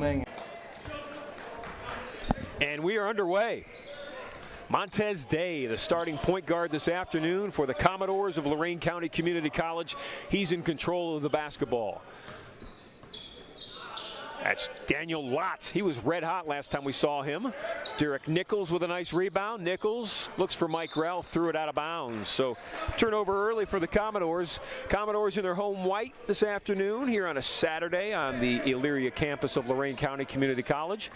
morning. And we are underway. Montez Day, the starting point guard this afternoon for the Commodores of Lorain County Community College. He's in control of the basketball. That's Daniel Lott. He was red hot last time we saw him. Derek Nichols with a nice rebound. Nichols looks for Mike Rell, threw it out of bounds. So turnover early for the Commodores. Commodores in their home white this afternoon here on a Saturday on the Elyria campus of Lorain County Community College.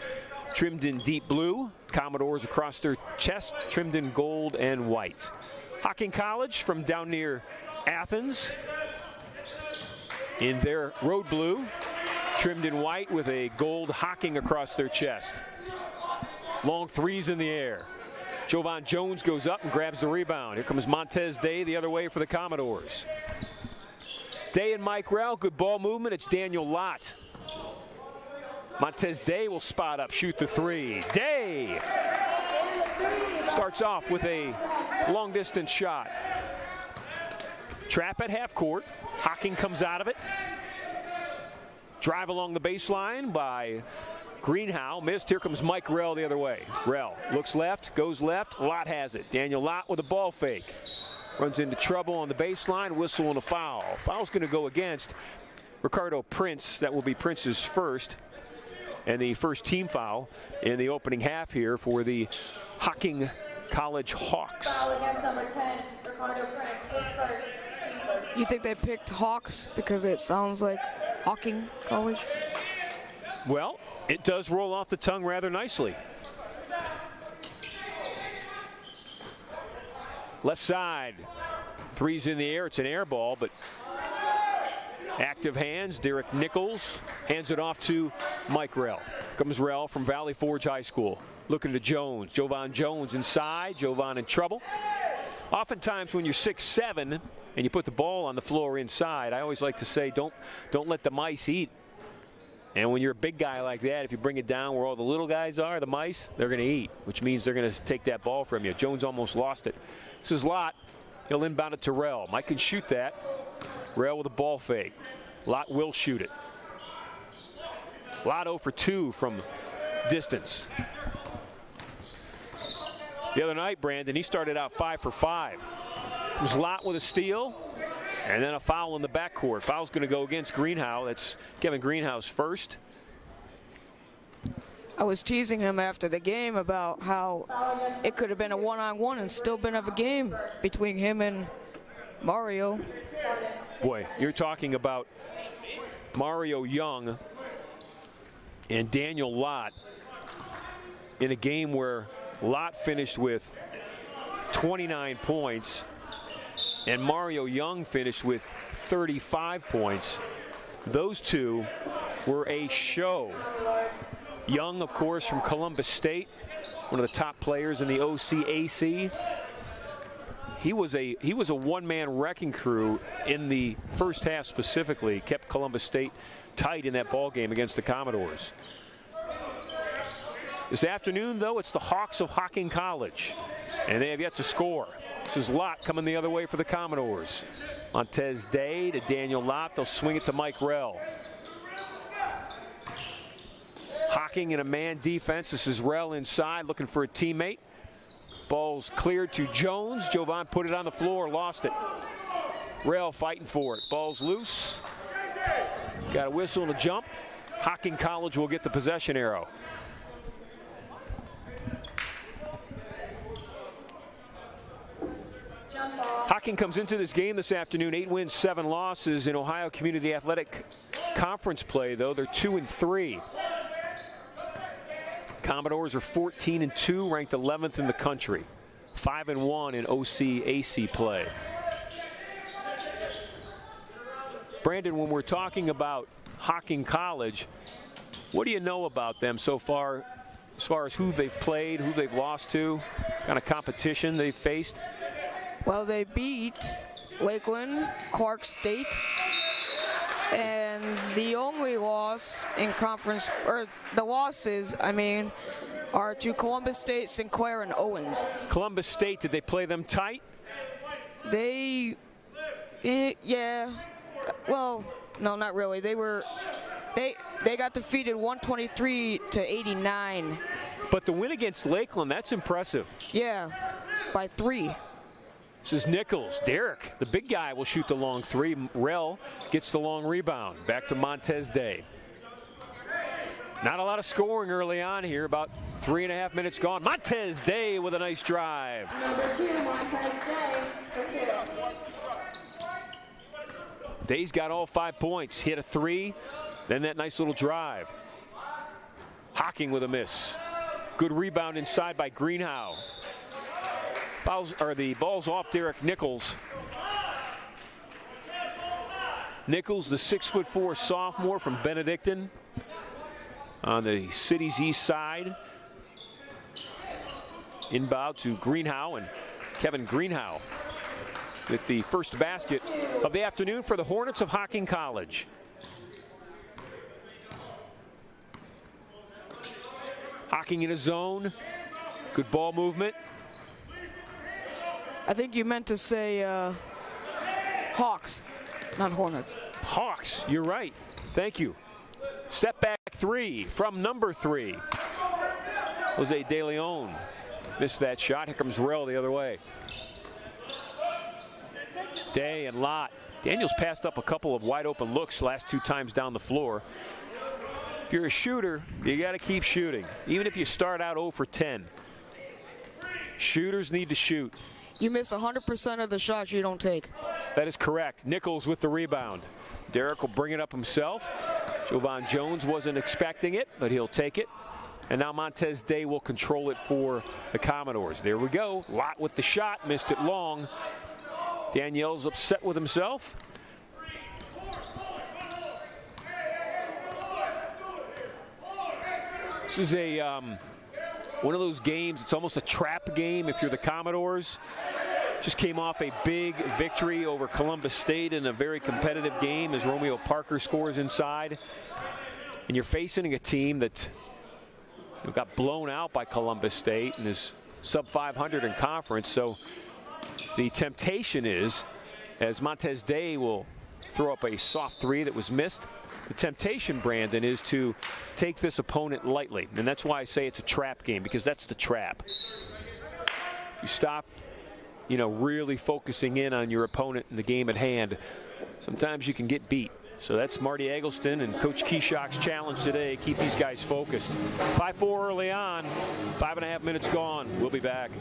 Trimmed in deep blue. Commodores across their chest, trimmed in gold and white. Hocking College from down near Athens in their road blue, trimmed in white with a gold Hocking across their chest. Long threes in the air. Jovan Jones goes up and grabs the rebound. Here comes Montez Day the other way for the Commodores. Day and Mike Rell, good ball movement. It's Daniel Lott. Montez Day will spot up, shoot the three. Day starts off with a long distance shot. Trap at half court. Hocking comes out of it. Drive along the baseline by Greenhow. Missed. Here comes Mike Rell the other way. Rell looks left, goes left. Lott has it. Daniel Lott with a ball fake. Runs into trouble on the baseline. Whistle and a foul. Foul's going to go against Ricardo Prince. That will be Prince's first. And the first team foul in the opening half here for the Hocking College Hawks. Foul against number 10, Ricardo Prince. His first, team first. You think they picked Hawks because it sounds like Hocking College? Well, it does roll off the tongue rather nicely. Left side. Three's in the air. It's an air ball, but active hands. Derek Nichols hands it off to Mike Rell. Comes Rell from Valley Forge High School. Looking to Jones. Jovan Jones inside. Jovan in trouble. Oftentimes when you're 6'7" and you put the ball on the floor inside, I always like to say don't let the mice eat. And when you're a big guy like that, if you bring it down where all the little guys are, the mice, they're going to eat, which means they're going to take that ball from you. Jones almost lost it. This is Lott. He'll inbound it to Rell. Mike can shoot that. Rell with a ball fake. Lott will shoot it. Lott 0 for 2 from distance. The other night, Brandon, he started out 5 for 5. It was Lott with a steal, and then a foul in the backcourt. Foul's going to go against Greenhow. That's Kevin Greenhow's first. I was teasing him after the game about how it could have been a one-on-one and still been a game between him and Mario. Boy, you're talking about Mario Young and Daniel Lott in a game where Lott finished with 29 points and Mario Young finished with 35 points. Those two were a show. Young, of course, from Columbus State, one of the top players in the OCAC. He was a one-man wrecking crew in the first half specifically. Kept Columbus State tight in that ball game against the Commodores. This afternoon, though, it's the Hawks of Hocking College, and they have yet to score. This is Lott coming the other way for the Commodores. Montez Day to Daniel Lott. They'll swing it to Mike Rell. Hocking in a man defense. This is Rell inside looking for a teammate. Ball's cleared to Jones. Jovan put it on the floor, lost it. Rell fighting for it. Ball's loose. Got a whistle and a jump. Hocking College will get the possession arrow. Hocking comes into this game this afternoon, 8 wins, 7 losses in Ohio Community Athletic Conference play, though. They're 2-3. Commodores are 14-2, ranked 11th in the country. 5-1 in OCAC play. Brandon, when we're talking about Hocking College, what do you know about them so far as who they've played, who they've lost to, kind of competition they've faced? Well, they beat Lakeland, Clark State, and the only loss in conference, or the losses, I mean, are to Columbus State, Sinclair, and Owens. Columbus State, did they play them tight? Yeah. Well, no, not really. they got defeated 123-89. But the win against Lakeland, that's impressive. Yeah, by 3. This is Nichols. Derek, the big guy, will shoot the long 3. Rel gets the long rebound. Back to Montez Day. Not a lot of scoring early on here. About 3.5 minutes gone. Montez Day with a nice drive. Number 2, Montez Day for 2. Day's got all 5 points. Hit a 3, then that nice little drive. Hocking with a miss. Good rebound inside by Greenhow. The ball's off Derek Nichols. Nichols, the 6'4" sophomore from Benedictine on the city's east side. Inbound to Greenhow, and Kevin Greenhow with the first basket of the afternoon for the Hornets of Hocking College. Hocking in a zone. Good ball movement. I think you meant to say Hawks, not Hornets. Hawks, you're right. Thank you. Step back 3 from number 3. Jose De Leon missed that shot. Here comes Rel the other way. Day and Lott. Daniels passed up a couple of wide open looks last 2 times down the floor. If you're a shooter, you got to keep shooting, even if you start out 0 for 10. Shooters need to shoot. You miss 100% of the shots you don't take. That is correct. Nichols with the rebound. Derek will bring it up himself. Jovan Jones wasn't expecting it, but he'll take it. And now Montez Day will control it for the Commodores. There we go. Lott with the shot, missed it long. Danielle's upset with himself. This is a one of those games, it's almost a trap game if you're the Commodores. Just came off a big victory over Columbus State in a very competitive game as Romeo Parker scores inside. And you're facing a team that got blown out by Columbus State and is sub 500 in conference. So the temptation is, as Montez Day will throw up a soft 3 that was missed, the temptation, Brandon, is to take this opponent lightly. And that's why I say it's a trap game, because that's the trap. You stop, really focusing in on your opponent in the game at hand, sometimes you can get beat. So that's Marty Eggleston and Coach Keyshock's challenge today. Keep these guys focused. 5-4 early on, 5.5 minutes gone. We'll be back.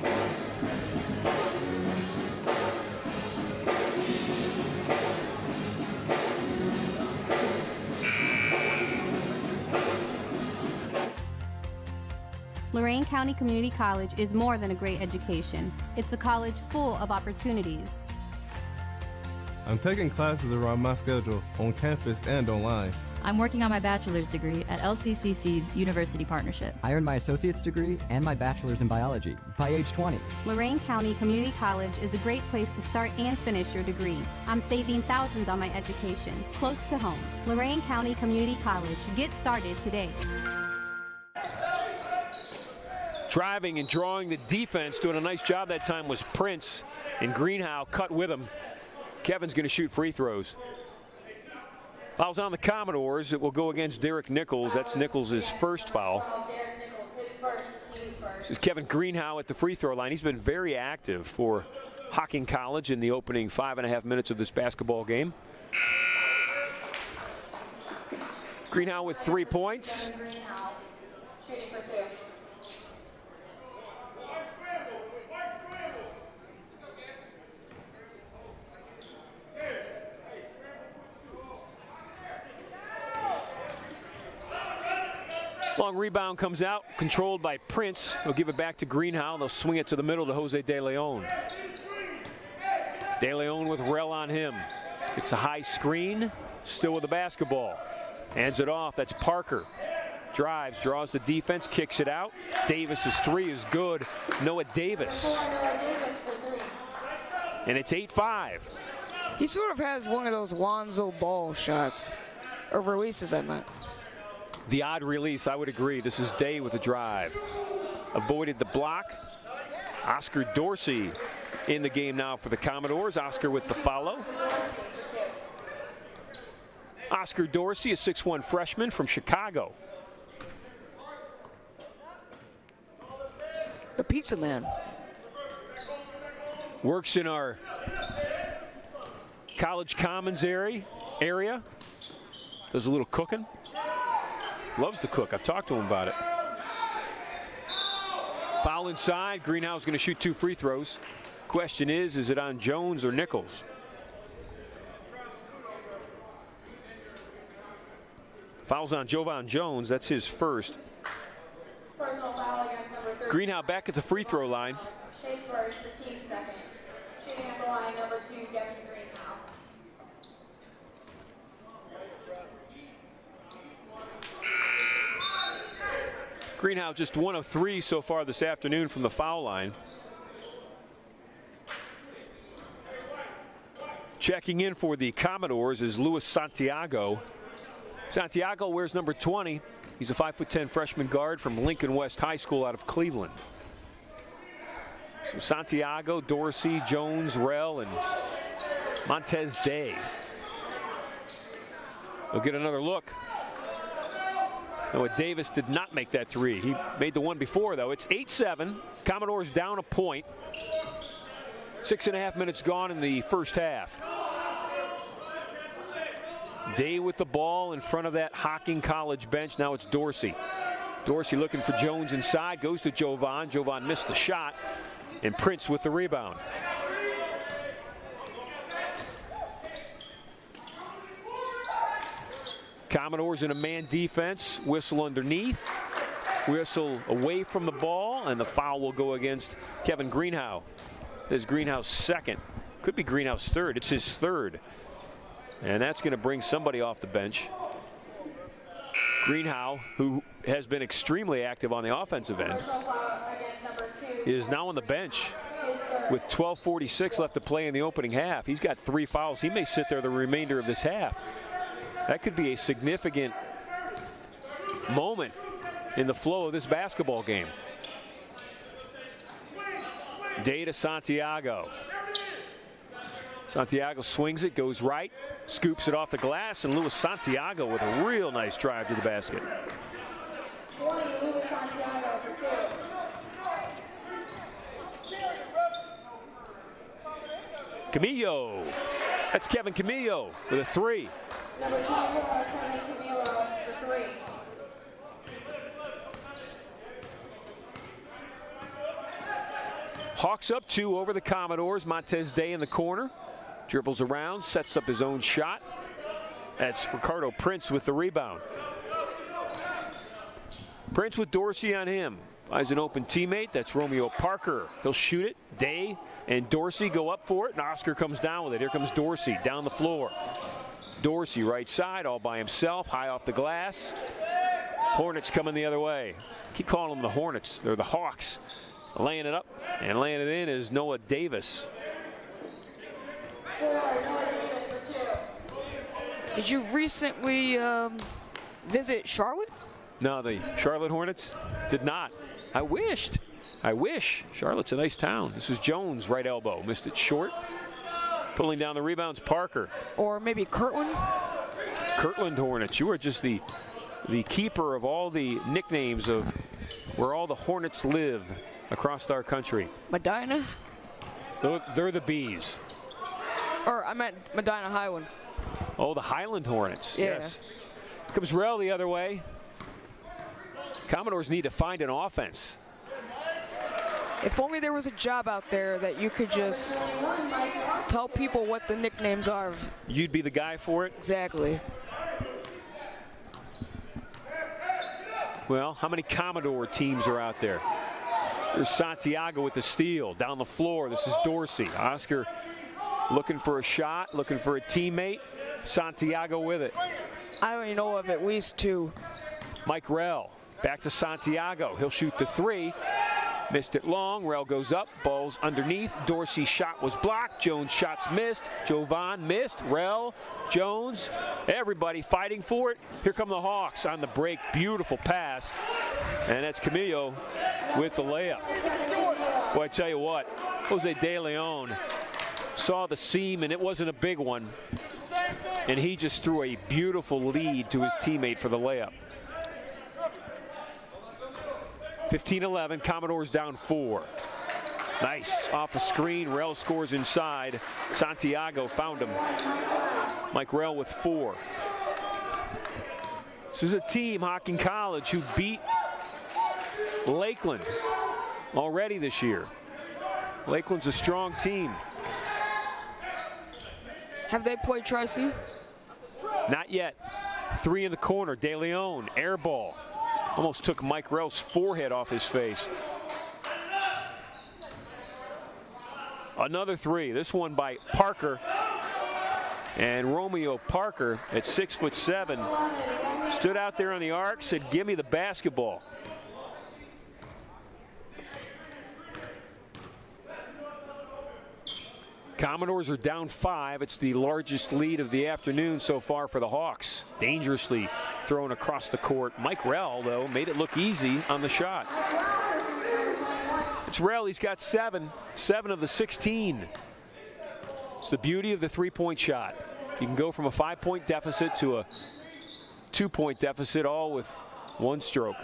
Lorain County Community College is more than a great education. It's a college full of opportunities. I'm taking classes around my schedule, on campus and online. I'm working on my bachelor's degree at LCCC's University Partnership. I earned my associate's degree and my bachelor's in biology by age 20. Lorain County Community College is a great place to start and finish your degree. I'm saving thousands on my education, close to home. Lorain County Community College. Get started today. Driving and drawing the defense, doing a nice job that time was Prince, and Greenhow cut with him. Kevin's going to shoot free throws. Foul's on the Commodores. It will go against Derek Nichols. That's Nichols' first foul. This is Kevin Greenhow at the free throw line. He's been very active for Hocking College in the opening 5.5 minutes of this basketball game. Greenhow with 3 points. Shooting for 2. Long rebound comes out, controlled by Prince. He'll give it back to Greenhow. They'll swing it to the middle to Jose De Leon. De Leon with Rel on him. It's a high screen, still with the basketball. Hands it off, that's Parker. Drives, draws the defense, kicks it out. Davis's 3 is good. Noah Davis. And it's 8-5. He sort of has one of those Lonzo Ball shots. Or releases, I meant. The odd release, I would agree. This is Day with a drive. Avoided the block. Oscar Dorsey in the game now for the Commodores. Oscar with the follow. Oscar Dorsey, a 6'1" freshman from Chicago. The pizza man. Works in our College Commons area. Does a little cooking. Loves to cook. I've talked to him about it. Foul inside. Greenhouse going to shoot 2 free throws. Question is it on Jones or Nichols? Foul's on Jovan Jones. That's his first. Personal foul against number 30. Greenhouse back at the free throw line. Chase first, the team second. Shooting at the line, number 2, Kevin Greenhouse. Greenhouse just 1 of 3 so far this afternoon from the foul line. Checking in for the Commodores is Luis Santiago. Santiago wears number 20. He's a 5'10" freshman guard from Lincoln West High School out of Cleveland. So Santiago, Dorsey, Jones, Rell, and Montez Day. We'll get another look. Noah Davis did not make that 3. He made the one before, though. It's 8-7. Commodores down a point. 6.5 minutes gone in the first half. Day with the ball in front of that Hocking College bench. Now it's Dorsey. Dorsey looking for Jones inside. Goes to Jovan. Jovan missed the shot. And Prince with the rebound. Commodores in a man defense. Whistle underneath. Whistle away from the ball. And the foul will go against Kevin Greenhouse. This is Greenhouse second. Could be Greenhouse third. It's his third. And that's going to bring somebody off the bench. Greenhouse, who has been extremely active on the offensive end, is now on the bench with 12:46 left to play in the opening half. He's got 3 fouls. He may sit there the remainder of this half. That could be a significant moment in the flow of this basketball game. Day to Santiago. Santiago swings it, goes right, scoops it off the glass, and Luis Santiago with a real nice drive to the basket. 20, Luis Santiago for 2. Camillo. That's Kevin Camillo with a 3. Number 24, Kevin Camilo for 3. Hawks up 2 over the Commodores. Montez Day in the corner. Dribbles around, sets up his own shot. That's Ricardo Prince with the rebound. Prince with Dorsey on him. Finds an open teammate. That's Romeo Parker. He'll shoot it. Day and Dorsey go up for it, and Oscar comes down with it. Here comes Dorsey down the floor. Dorsey right side all by himself, high off the glass. Hornets coming the other way. Keep calling them the Hornets. They're the Hawks. Laying it up and laying it in is Noah Davis. 4, Noah Davis for 2. Did you recently visit Charlotte? No, the Charlotte Hornets did not. I wished. I wish. Charlotte's a nice town. This is Jones, right elbow. Missed it short. Pulling down the rebounds, Parker. Or maybe Kirtland? Kirtland Hornets. You are just the keeper of all the nicknames of where all the Hornets live across our country. Medina? They're the Bees. Or I meant Medina Highland. Oh, the Highland Hornets. Yeah. Yes. Comes Rell the other way. Commodores need to find an offense. If only there was a job out there that you could just tell people what the nicknames are. You'd be the guy for it? Exactly. Well, how many Commodore teams are out there? There's Santiago with the steal. Down the floor, this is Dorsey. Oscar looking for a shot, looking for a teammate. Santiago with it. I only know of at least 2. Mike Rell back to Santiago. He'll shoot the 3. Missed it long. Rell goes up. Ball's underneath. Dorsey's shot was blocked. Jones' shots missed. Jovan missed. Rell, Jones, everybody fighting for it. Here come the Hawks on the break. Beautiful pass. And that's Camillo with the layup. Boy, I tell you what, Jose De Leon saw the seam, and it wasn't a big one. and he just threw a beautiful lead to his teammate for the layup. 15-11, Commodores down 4. Nice, off a screen, Rell scores inside. Santiago found him. Mike Rell with 4. This is a team, Hocking College, who beat Lakeland already this year. Lakeland's a strong team. Have they played Tracy? Not yet. 3 in the corner, De Leon, air ball. Almost took Mike Rell's forehead off his face. Another 3, this one by Parker. And Romeo Parker at 6'7", stood out there on the arc, said, "Give me the basketball." Commodores are down 5. It's the largest lead of the afternoon so far for the Hawks. Dangerously thrown across the court. Mike Rell, though, made it look easy on the shot. It's Rell. He's got 7 of the 16. It's the beauty of the three-point shot. You can go from a 5-point deficit to a 2-point deficit, all with one stroke.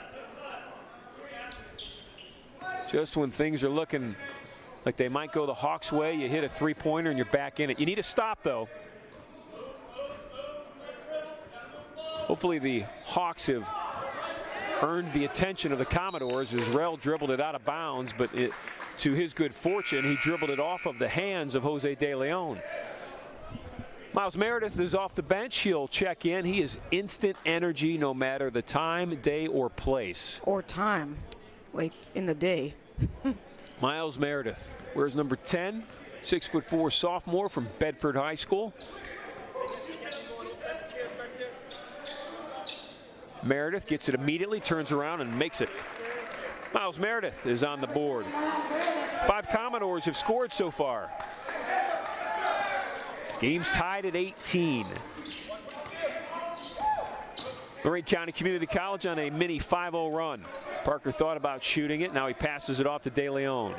Just when things are looking like they might go the Hawks' way, you hit a three-pointer and you're back in it. You need a stop, though. Hopefully the Hawks have earned the attention of the Commodores as Rell dribbled it out of bounds, but to his good fortune, he dribbled it off of the hands of Jose De Leon. Miles Meredith is off the bench. He'll check in. He is instant energy no matter the time, day, or place. Or time, like in the day. Miles Meredith, where's number 10? 6'4" sophomore from Bedford High School. Meredith gets it immediately, turns around and makes it. Miles Meredith is on the board. 5 Commodores have scored so far. Game's tied at 18. Lorain County Community College on a mini 5-0 run. Parker thought about shooting it. Now he passes it off to De Leon.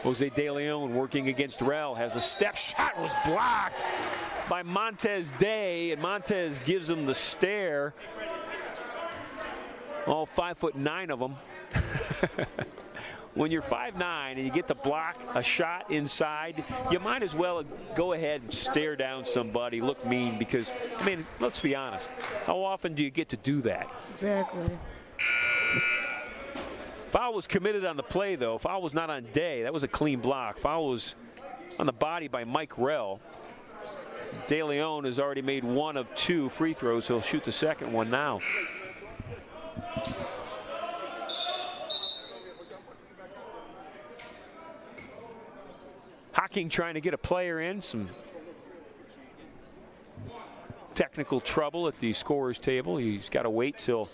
Jose De Leon working against Rell. Has a step shot, was blocked by Montez Day, and Montez gives him the stare. All 5'9" of them. When you're 5'9" and you get to block a shot inside, you might as well go ahead and stare down somebody, look mean, because, I mean, let's be honest. How often do you get to do that? Exactly. Foul was committed on the play, though. Foul was not on Day. That was a clean block. Foul was on the body by Mike Rell. De Leon has already made 1 of 2 free throws. He'll shoot the second one now. Hocking trying to get a player in. Some technical trouble at the scorer's table. He's got to wait till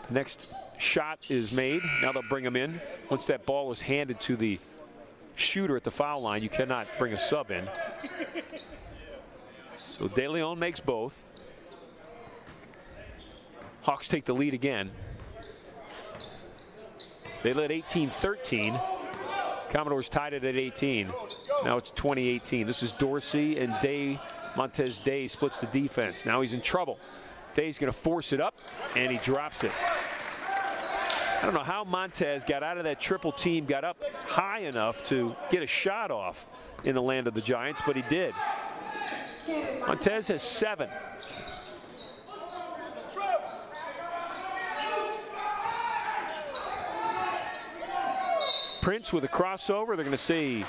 the next shot is made. Now they'll bring him in. Once that ball is handed to the shooter at the foul line, you cannot bring a sub in. So De Leon makes both. Hawks take the lead again. They led 18-13. Commodores tied it at 18. Now it's 20-18. This is Dorsey and Day. Montez Day splits the defense. Now he's in trouble. Day's going to force it up, and he drops it. I don't know how Montez got out of that triple team, got up high enough to get a shot off in the land of the Giants, but he did. Montez has 7. Prince with a crossover. They're going to say he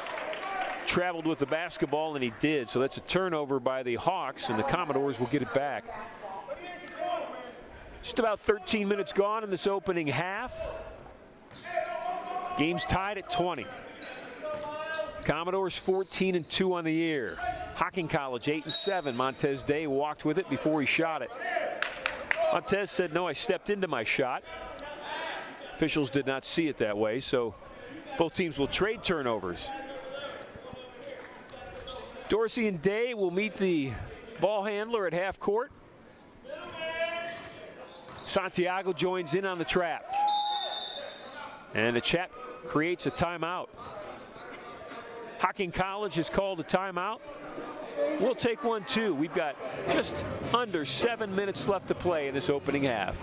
traveled with the basketball, and he did. So that's a turnover by the Hawks, and the Commodores will get it back. Just about 13 minutes gone in this opening half. Game's tied at 20. Commodores 14-2 on the year. Hocking College 8-7. Montez Day walked with it before he shot it. Montez said, "No, I stepped into my shot." Officials did not see it that way, so both teams will trade turnovers. Dorsey and Day will meet the ball handler at half court. Santiago joins in on the trap. And the chat creates a timeout. Hocking College has called a timeout. We'll take one too. We've got just under 7 minutes left to play in this opening half.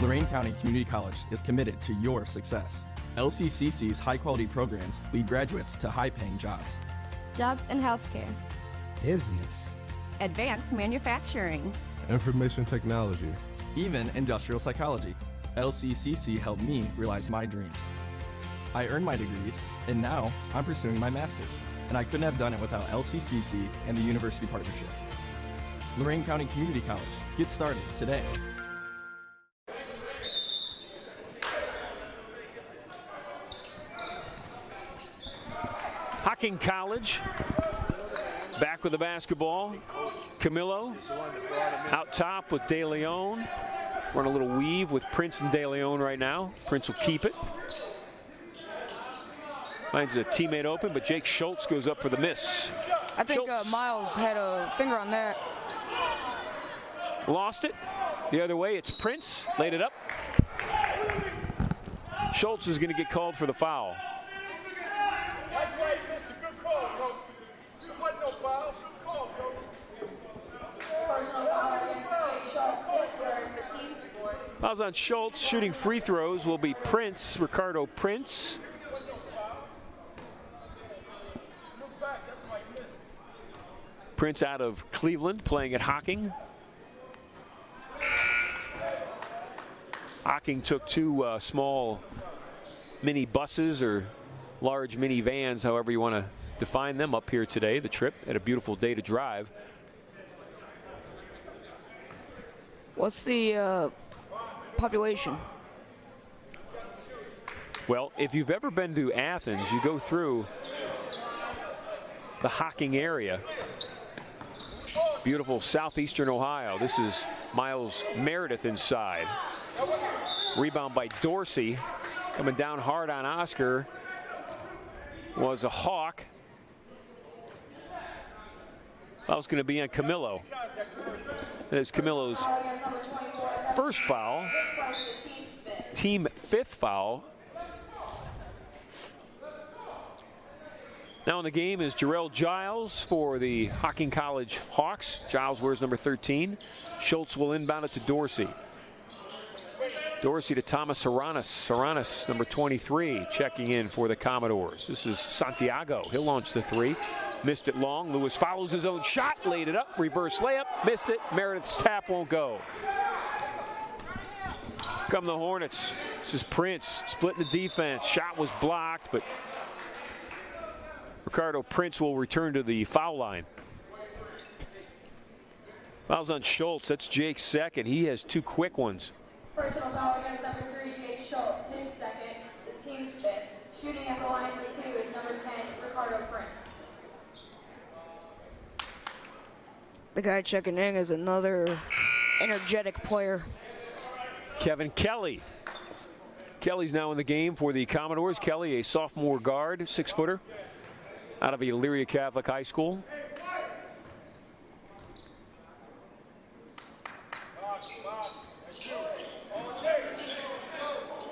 Lorain County Community College is committed to your success. LCCC's high-quality programs lead graduates to high-paying jobs. Jobs in healthcare, Business. advanced manufacturing, Information technology. Even industrial psychology. LCCC helped me realize my dreams. I earned my degrees, and now I'm pursuing my master's, and I couldn't have done it without LCCC and the University Partnership. Lorain County Community College. Get started today. Hocking College back with the basketball. Camillo out top with De Leon. Run a little weave with Prince and De Leon right now. Prince will keep it. Finds a teammate open, but Jake Schultz goes up for the miss. I think Miles had a finger on that. Lost it. The other way, it's Prince. Laid it up. Schultz is going to get called for the foul. That's why he missed a good call, coach. There wasn't no foul. Good call, coach. Personal foul against Jake Schultz, his first, the team scored. Fouls on Schultz. Shooting free throws will be Prince, Ricardo Prince. Prince out of Cleveland, playing at Hocking. Hocking took two small mini buses or large mini vans, however you want to define them, up here today. The trip had a beautiful day to drive. What's the population? Well, if you've ever been to Athens, you go through the Hocking area. Beautiful southeastern Ohio. This is Miles Meredith inside. Rebound by Dorsey. Coming down hard on Oscar was a Hawk. Foul's going to be on Camillo. That is Camillo's first foul. Team fifth foul. Now in the game is Jarrell Giles for the Hocking College Hawks. Giles wears number 13. Schultz will inbound it to Dorsey. Dorsey to Thomas Haranis. Haranis, number 23, checking in for the Commodores. This is Santiago. He'll launch the three. Missed it long. Lewis follows his own shot. Laid it up. Reverse layup. Missed it. Meredith's tap won't go. Come the Hornets. This is Prince splitting the defense. Shot was blocked, but Ricardo Prince will return to the foul line. Fouls on Schultz. That's Jake's second. He has two quick ones. Personal foul against number 3, Jake Schultz, his second, the team's fifth. Shooting at the line for 2 is number 10, Ricardo Prince. The guy checking in is another energetic player. Kevin Kelly. Kelly's now in the game for the Commodores. Kelly, a sophomore guard, 6-footer, out of Elyria Catholic High School.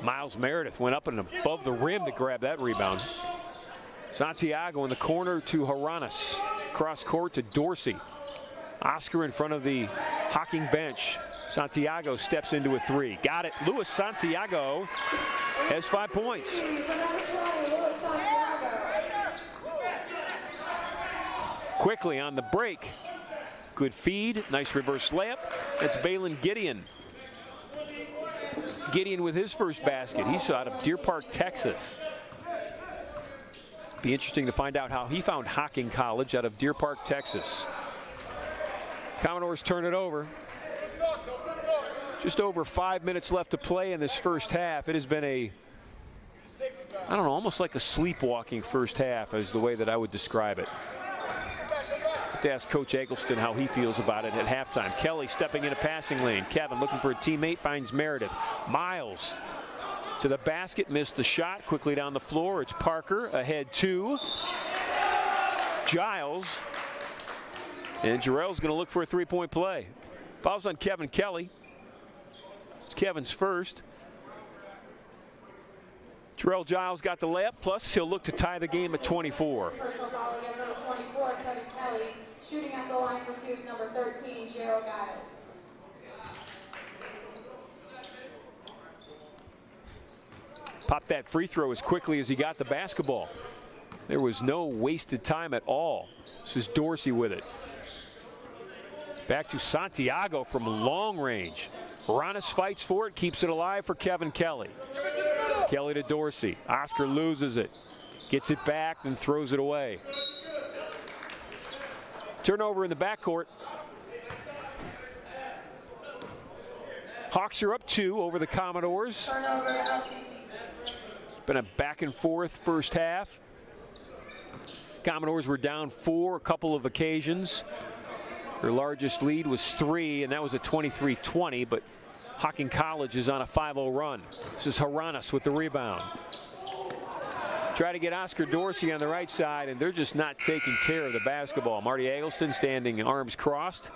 Miles Meredith went up and above the rim to grab that rebound. Santiago in the corner to Haranis. Cross court to Dorsey. Oscar in front of the Hocking bench. Santiago steps into a three. Got it. Luis Santiago has 5 points. Quickly on the break. Good feed. Nice reverse layup. That's Balin Gideon. Gideon with his first basket. He's out of Deer Park, Texas. Be interesting to find out how he found Hocking College out of Deer Park, Texas. Commodores turn it over. Just over 5 minutes left to play in this first half. It has been a, I don't know, almost like a sleepwalking first half is the way that I would describe it. To ask Coach Eggleston how he feels about it at halftime. Kelly stepping in a passing lane. Kevin looking for a teammate, finds Meredith. Miles to the basket, missed the shot. Quickly down the floor, it's Parker ahead to Giles. And Jarrell's going to look for a three-point play. Fouls on Kevin Kelly. It's Kevin's first. Terrell Giles got the layup, plus he'll look to tie the game at 24. Personal foul against number 24, Kevin Kelly. Shooting at the line for two is number 13, Gerald Giles. Popped that free throw as quickly as he got the basketball. There was no wasted time at all. This is Dorsey with it. Back to Santiago from long range. Haranas fights for it, keeps it alive for Kevin Kelly. Kelly to Dorsey. Oscar loses it. Gets it back and throws it away. Turnover in the backcourt. Hawks are up 2 over the Commodores. Turnover LCCC. It's been a back and forth first half. Commodores were down 4 a couple of occasions. Their largest lead was 3, and that was a 23-20, but Hocking College is on a 5-0 run. This is Haranas with the rebound. Try to get Oscar Dorsey on the right side, and they're just not taking care of the basketball. Marty Eggleston standing arms crossed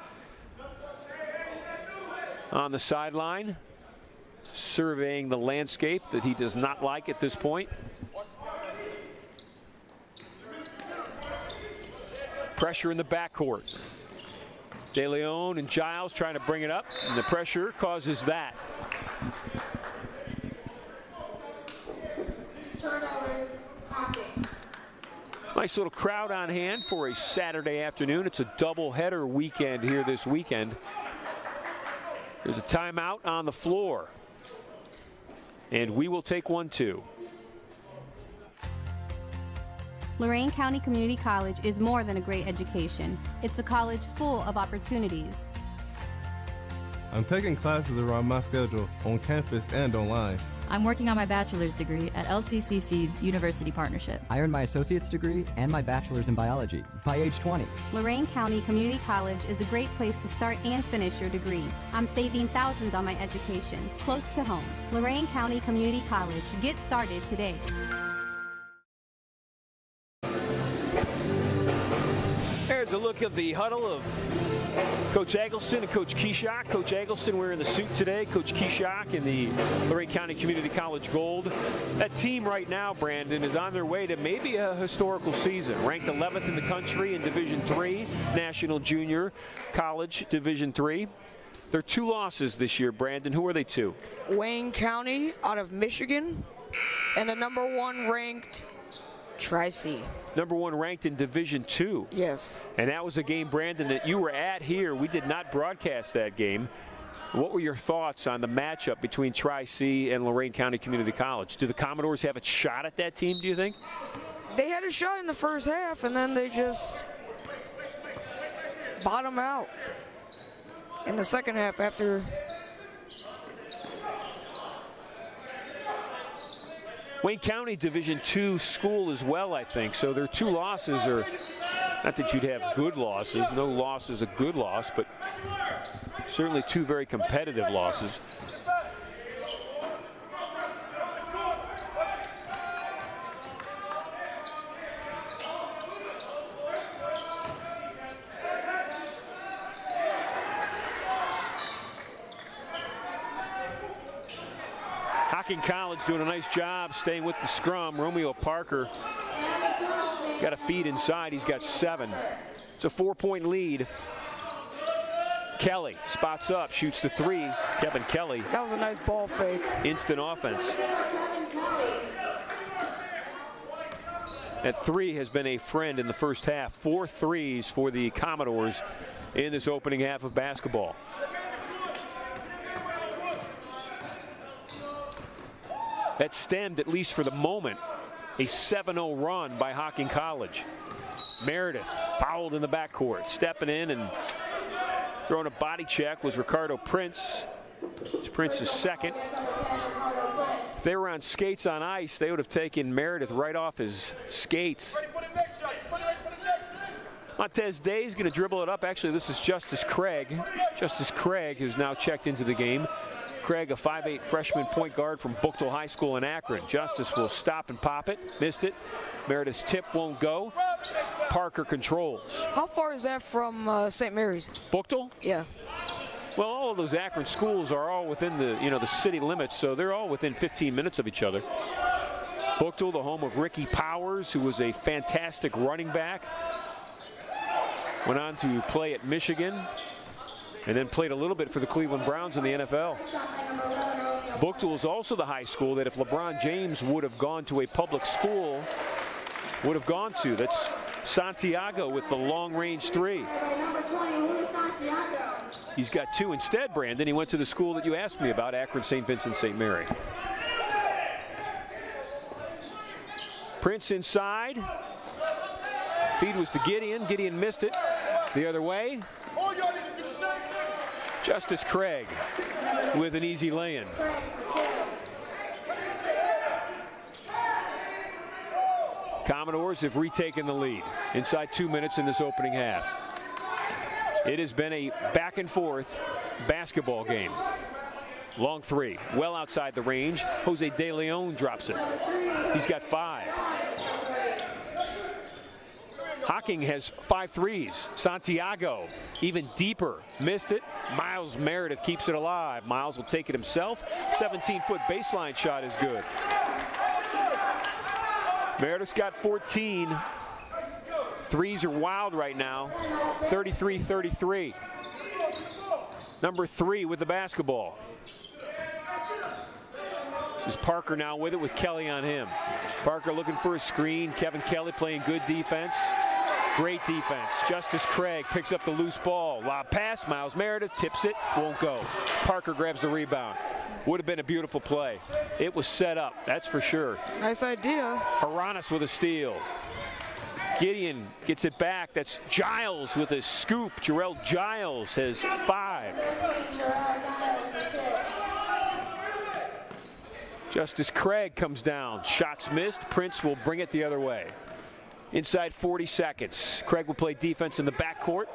on the sideline, surveying the landscape that he does not like at this point. Pressure in the backcourt. De Leon and Giles trying to bring it up, and the pressure causes that. Turnovers, Hocking. Nice little crowd on hand for a Saturday afternoon. It's a double-header weekend here this weekend. There's a timeout on the floor, and we will take one too. Lorain County Community College is more than a great education. It's a college full of opportunities. I'm taking classes around my schedule on campus and online. I'm working on my bachelor's degree at LCCC's University Partnership. I earned my associate's degree and my bachelor's in biology by age 20. Lorain County Community College is a great place to start and finish your degree. I'm saving thousands on my education, close to home. Lorain County Community College. Get started today. There's a look at the huddle of Coach Eggleston and Coach Keshak. Coach Eggleston wearing the suit today. Coach Keshak in the Lorain County Community College gold. That team right now, Brandon, is on their way to maybe a historical season. Ranked 11th in the country in Division III, National Junior College Division III. There are 2 losses this year, Brandon. Who are they to? Wayne County out of Michigan, and the #1 ranked Tri-C. #1 ranked in Division II. Yes. And that was a game, Brandon, that you were at here. We did not broadcast that game. What were your thoughts on the matchup between Tri-C and Lorain County Community College? Do the Commodores have a shot at that team, do you think? They had a shot in the first half, and then they just bottom out in the second half after. Wayne County Division II school as well, I think. So their 2 losses are, not that you'd have good losses. No loss is a good loss, but certainly 2 very competitive losses. Hocking College doing a nice job staying with the scrum. Romeo Parker got a feed inside. He's got 7. It's a 4-point lead. Kelly spots up, shoots the 3. Kevin Kelly. That was a nice ball fake. Instant offense. That 3 has been a friend in the first half. 4 threes for the Commodores in this opening half of basketball. That stemmed, at least for the moment, a 7-0 run by Hocking College. Meredith fouled in the backcourt. Stepping in and throwing a body check was Ricardo Prince. It's Prince's second. If they were on skates on ice, they would have taken Meredith right off his skates. Montez Day is going to dribble it up. Actually, this is Justice Craig. Justice Craig has now checked into the game. Craig, a 5'8" freshman point guard from Buchtel High School in Akron. Justice will stop and pop it. Missed it. Meredith's tip won't go. Parker controls. How far is that from St. Mary's? Buchtel? Yeah. Well, all of those Akron schools are all within the, the city limits, so they're all within 15 minutes of each other. Buchtel, the home of Ricky Powers, who was a fantastic running back. Went on to play at Michigan and then played a little bit for the Cleveland Browns in the NFL. Buchtel is also the high school that if LeBron James would have gone to a public school, would have gone to. That's Santiago with the long-range 3. He's got 2 instead, Brandon. He went to the school that you asked me about, Akron St. Vincent St. Mary. Prince inside. Feed was to Gideon. Gideon missed it. The other way. Justice Craig with an easy lay-in. Commodores have retaken the lead inside 2 minutes in this opening half. It has been a back and forth basketball game. Long 3, well outside the range. Jose De Leon drops it. He's got 5. Hocking has 5 threes. Santiago, even deeper, missed it. Miles Meredith keeps it alive. Miles will take it himself. 17-foot baseline shot is good. Meredith's got 14. Threes are wild right now. 33-33. Number 3 with the basketball. This is Parker now with it with Kelly on him. Parker looking for a screen. Kevin Kelly playing good defense. Great defense. Justice Craig picks up the loose ball. Lob pass. Miles Meredith tips it. Won't go. Parker grabs the rebound. Would have been a beautiful play. It was set up, that's for sure. Nice idea. Haranis with a steal. Gideon gets it back. That's Giles with a scoop. Jarrell Giles has 5. Justice Craig comes down. Shots missed. Prince will bring it the other way. Inside 40 seconds. Craig will play defense in the backcourt.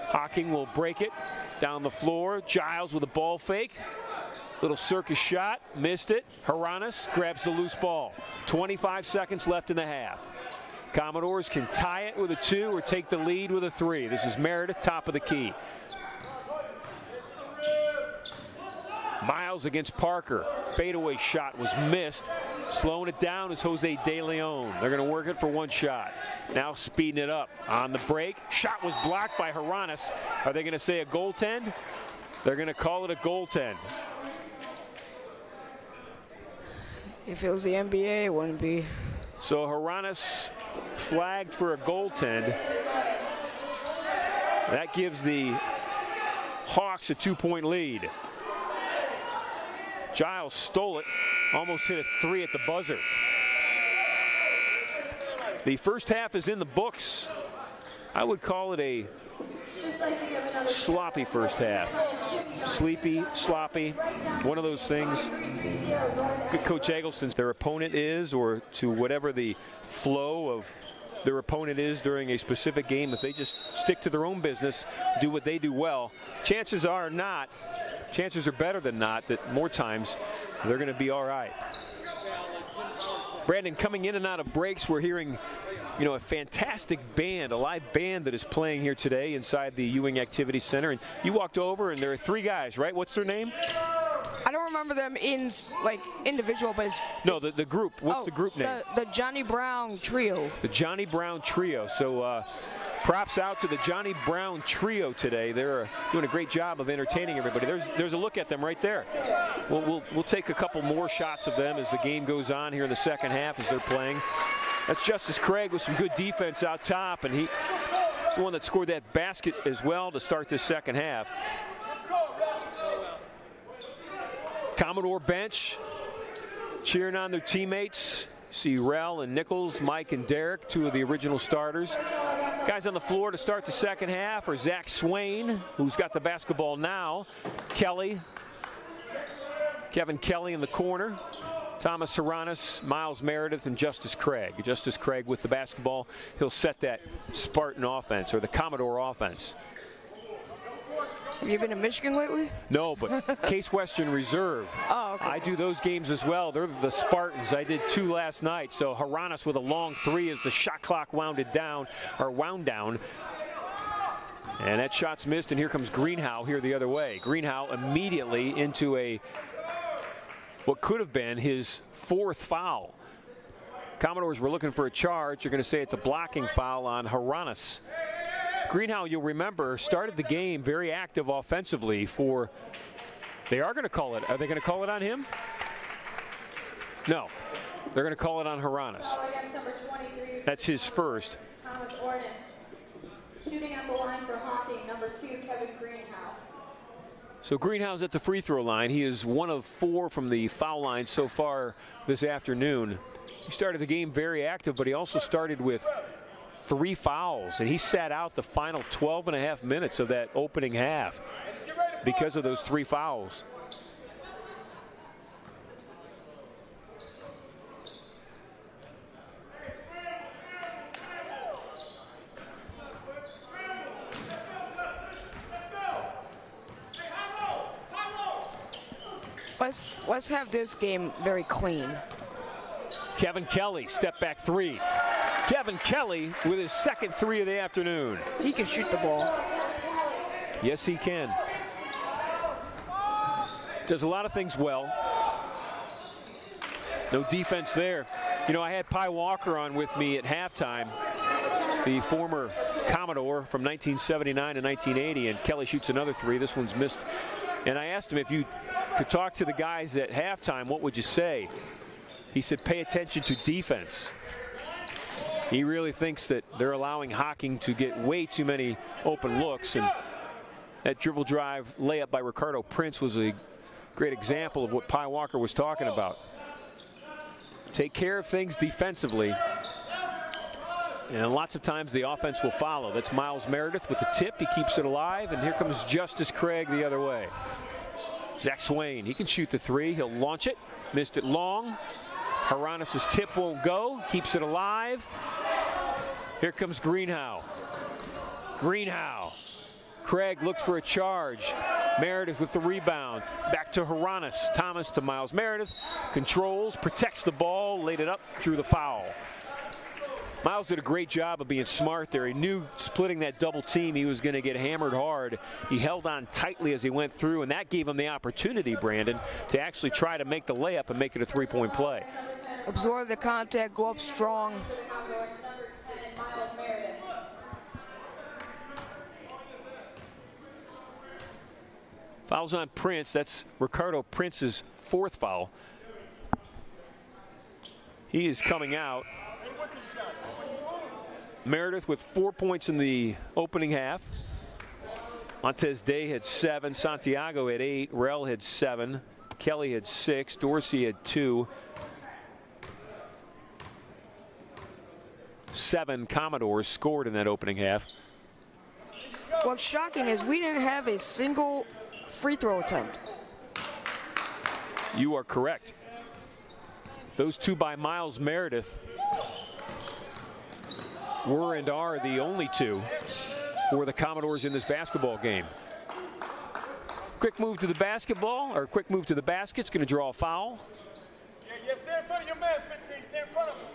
Hocking will break it down the floor. Giles with a ball fake. Little circus shot. Missed it. Haranis grabs the loose ball. 25 seconds left in the half. Commodores can tie it with a 2 or take the lead with a 3. This is Meredith, top of the key. Miles against Parker. Fadeaway shot was missed. Slowing it down is Jose De Leon. They're going to work it for 1 shot. Now speeding it up. On the break. Shot was blocked by Haranis. Are they going to say a goaltend? They're going to call it a goaltend. If it was the NBA, it wouldn't be. So Haranis flagged for a goaltend. That gives the Hawks a 2-point lead. Giles stole it, almost hit a 3 at the buzzer. The first half is in the books. I would call it a sloppy first half. Sleepy, sloppy, one of those things. Good Coach Eggleston, their opponent is, or to whatever the flow of their opponent is during a specific game, if they just stick to their own business, do what they do well, chances are better than not that more times they're going to be all right. Brandon, coming in and out of breaks, we're hearing, a fantastic band, a live band that is playing here today inside the Ewing Activity Center. And you walked over, and there are 3 guys, right? What's their name? I don't remember them in individual, but it's no, the group. What's the group name? The Johnny Brown Trio. The Johnny Brown Trio. So props out to the Johnny Brown Trio today. They're doing a great job of entertaining everybody. There's a look at them right there. We'll take a couple more shots of them as the game goes on here in the second half as they're playing. That's Justice Craig with some good defense out top, and he's the one that scored that basket as well to start this second half. Commodore bench cheering on their teammates. See Rel and Nichols, Mike and Derek, 2 of the original starters. Guys on the floor to start the second half are Zach Swain, who's got the basketball now. Kelly, Kevin Kelly in the corner. Thomas Haranis, Miles Meredith, and Justice Craig. Justice Craig with the basketball. He'll set that Spartan offense, or the Commodore offense. Have you been to Michigan lately? No, but Case Western Reserve. Oh, okay. I do those games as well. They're the Spartans. I did 2 last night. So Haranis with a long 3 as the shot clock wound down. And that shot's missed, and here comes Greenhow here the other way. Greenhow immediately into what could have been his 4th foul. Commodores were looking for a charge. They're going to say it's a blocking foul on Haranis. Greenhow, you'll remember, started the game very active offensively for, they are going to call it, are they going to call it on him? No, they're going to call it on Haranis. That's his first. Thomas Ornis. Shooting at the line for Hocking, number 2, Kevin Greenhow. So Greenhow's at the free throw line. He is 1 of 4 from the foul line so far this afternoon. He started the game very active, but he also started with 3 fouls, and he sat out the final 12.5 minutes of that opening half because of those 3 fouls. Let's have this game very clean. Kevin Kelly, step back 3. Kevin Kelly with his second 3 of the afternoon. He can shoot the ball. Yes, he can. Does a lot of things well. No defense there. You know, I had Pi Walker on with me at halftime, the former Commodore from 1979 to 1980, and Kelly shoots another 3. This one's missed. And I asked him, if you could talk to the guys at halftime, what would you say? He said, pay attention to defense. He really thinks that they're allowing Hocking to get way too many open looks, and that dribble drive layup by Ricardo Prince was a great example of what Pi Walker was talking about. Take care of things defensively, and lots of times the offense will follow. That's Miles Meredith with the tip. He keeps it alive, and here comes Justice Craig the other way. Zach Swain, he can shoot the 3. He'll launch it. Missed it long. Haranis' tip won't go. Keeps it alive. Here comes Greenhow. Greenhow. Craig looked for a charge. Meredith with the rebound. Back to Haranis. Thomas to Miles Meredith. Controls, protects the ball, laid it up, drew the foul. Miles did a great job of being smart there. He knew splitting that double team, he was going to get hammered hard. He held on tightly as he went through, and that gave him the opportunity, Brandon, to actually try to make the layup and make it a 3-point play. Absorb the contact, go up strong. Fouls on Prince. That's Ricardo Prince's 4th foul. He is coming out. Meredith with 4 points in the opening half. Montez Day had 7. Santiago had 8. Rel had 7. Kelly had 6. Dorsey had 2. 7 Commodores scored in that opening half. What's shocking is we didn't have a single free throw attempt. You are correct. Those 2 by Miles Meredith were and are the only 2 for the Commodores in this basketball game. Quick move to the basketball, or quick move to the basket. It's going to draw a foul. Yeah, stand in front of your man, 15. Stand in front of him.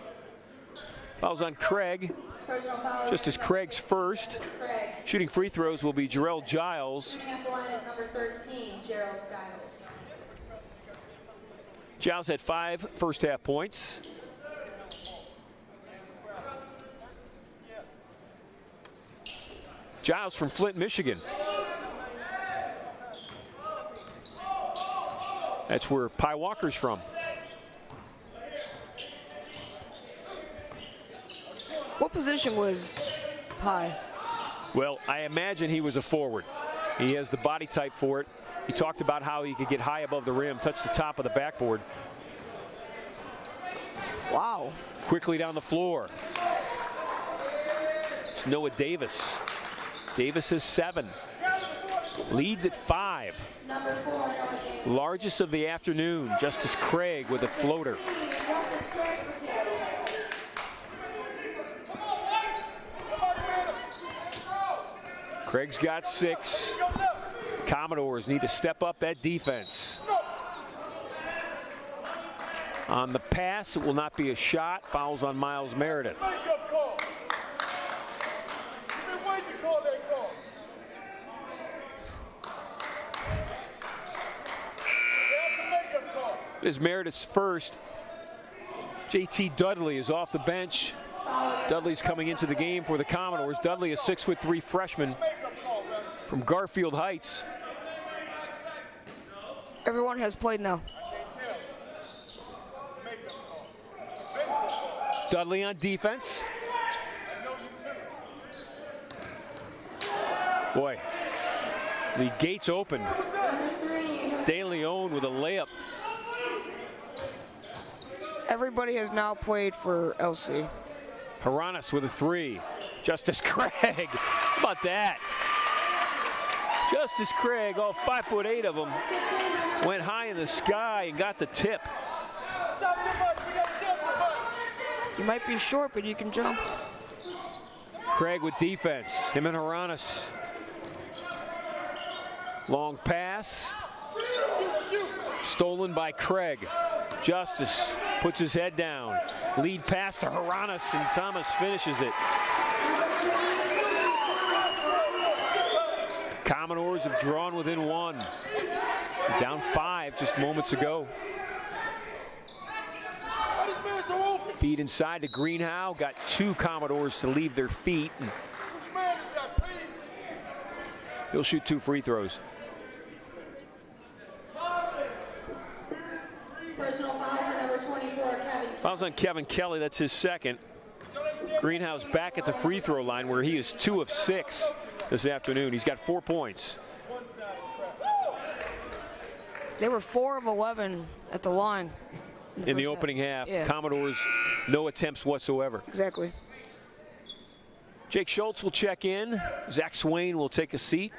Fouls on Craig. Just as Craig's first. Shooting free throws will be Jarrell Giles. Shooting at the line is number 13, Gerald Giles. Giles had 5 first half points. Giles from Flint, Michigan. That's where Pi Walker's from. What position was Pi? Well, I imagine he was a forward. He has the body type for it. He talked about how he could get high above the rim, touch the top of the backboard. Wow. Quickly down the floor. It's Noah Davis. Davis has 7. Leads at 5. Largest of the afternoon. Justice Craig with a floater. Craig's got 6. Commodores need to step up that defense. On the pass, it will not be a shot. Fouls on Miles Meredith. Is Meredith's first. JT Dudley is off the bench. Dudley's coming into the game for the Commodores. Dudley, a 6'3" freshman from Garfield Heights. Everyone has played now. Dudley on defense. Boy, the gates open. De Leon with a layup. Everybody has now played for LC. Haranis with a 3. Justice Craig. How about that? Justice Craig, all 5'8" of them, went high in the sky and got the tip. You might be short, but you can jump. Craig with defense. Him and Haranis. Long pass. Stolen by Craig. Justice puts his head down. Lead pass to Haranis, and Thomas finishes it. Commodores have drawn within 1. Down 5 just moments ago. Feed inside to Greenhow. Got 2 Commodores to leave their feet. He'll shoot 2 free throws. Personal foul for number 24, Kevin. Fouls on Kevin Kelly, that's his second. Greenhouse back at the free throw line where he is 2 of 6 this afternoon. He's got 4 points. They were 4 of 11 at the line. In the opening half, yeah. Commodores, no attempts whatsoever. Exactly. Jake Schultz will check in. Zach Swain will take a seat.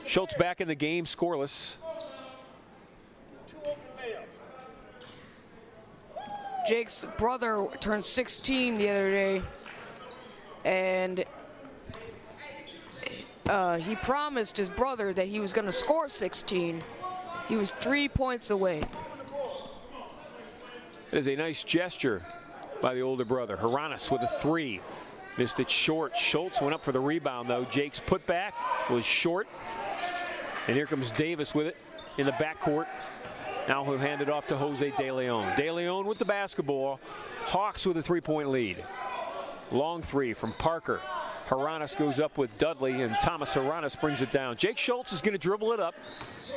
Schultz back in the game, scoreless. Jake's brother turned 16 the other day, and he promised his brother that he was going to score 16. He was 3 points away. It is a nice gesture by the older brother. Haranis with a 3. Missed it short. Schultz went up for the rebound, though. Jake's putback was short. And here comes Davis with it in the backcourt. Now he'll hand it off to Jose De Leon. De Leon with the basketball. Hawks with a 3-point lead. Long 3 from Parker. Haranis goes up with Dudley, and Thomas Haranis brings it down. Jake Schultz is going to dribble it up,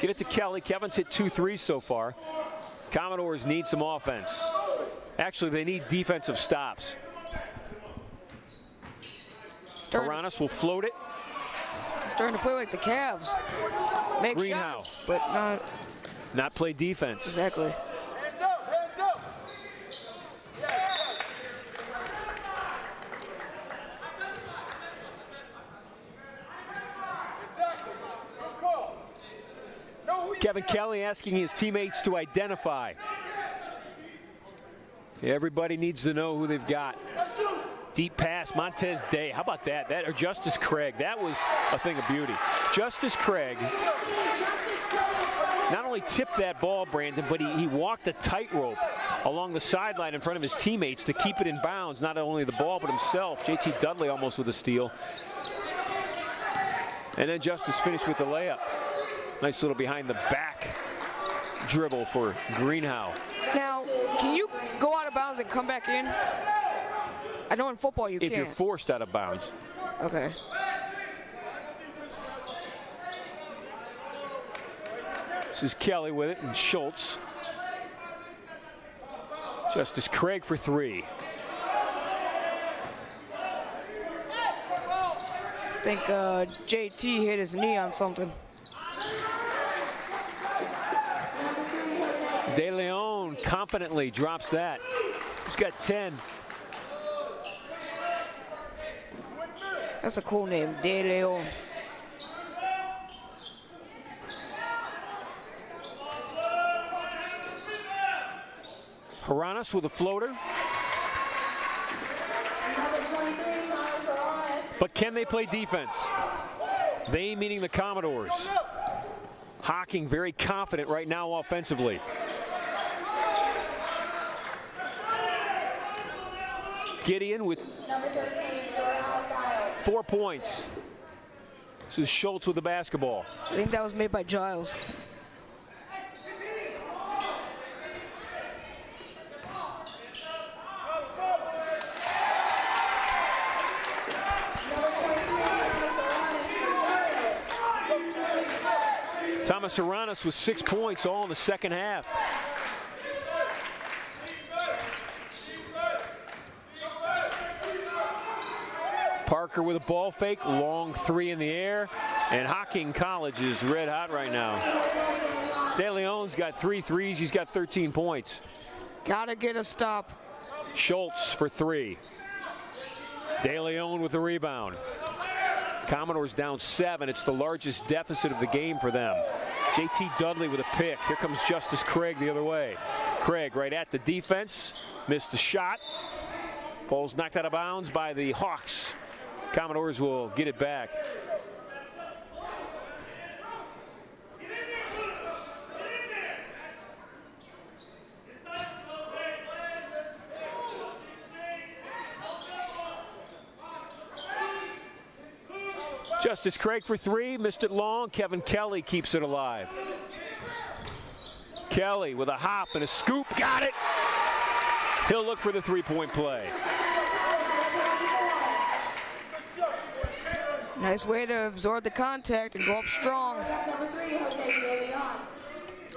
get it to Kelly. Kevin's hit 2 threes so far. Commodores need some offense. Actually, they need defensive stops. Haranis will float it. Starting to play like the Cavs. Make Greenhouse, shots, but not play defense. Exactly. Kevin Kelly asking his teammates to identify. Everybody needs to know who they've got. Deep pass, Montez Day. How about that? Or Justice Craig. That was a thing of beauty. Justice Craig not only tipped that ball, Brandon, but he walked a tightrope along the sideline in front of his teammates to keep it in bounds. Not only the ball, but himself. JT Dudley almost with a steal. And then Justice finished with the layup. Nice little behind the back dribble for Greenhow. Now, can you go out of bounds and come back in? I know in football you can't. If you're forced out of bounds. Okay. This is Kelly with it, and Schultz. Justice Craig for 3. I think JT hit his knee on something. De Leon confidently drops that. He's got 10. That's a cool name, De Leon. Haranis with a floater. But can they play defense? They meaning the Commodores. Hocking very confident right now offensively. Gideon with 4 points. This is Schultz with the basketball. I think that was made by Giles. Thomas Haranas with 6 points all in the second half. Parker with a ball fake, long three in the air, and Hocking College is red hot right now. De Leon's got 3 threes, he's got 13 points. Gotta get a stop. Schultz for 3. De Leon with the rebound. Commodores down 7. It's the largest deficit of the game for them. JT Dudley with a pick. Here comes Justice Craig the other way. Craig right at the defense. Missed the shot. Ball's knocked out of bounds by the Hawks. Commodores will get it back. Justice Craig for 3, missed it long. Kevin Kelly keeps it alive. Kelly with a hop and a scoop, got it. He'll look for the 3-point play. Nice way to absorb the contact and go up strong.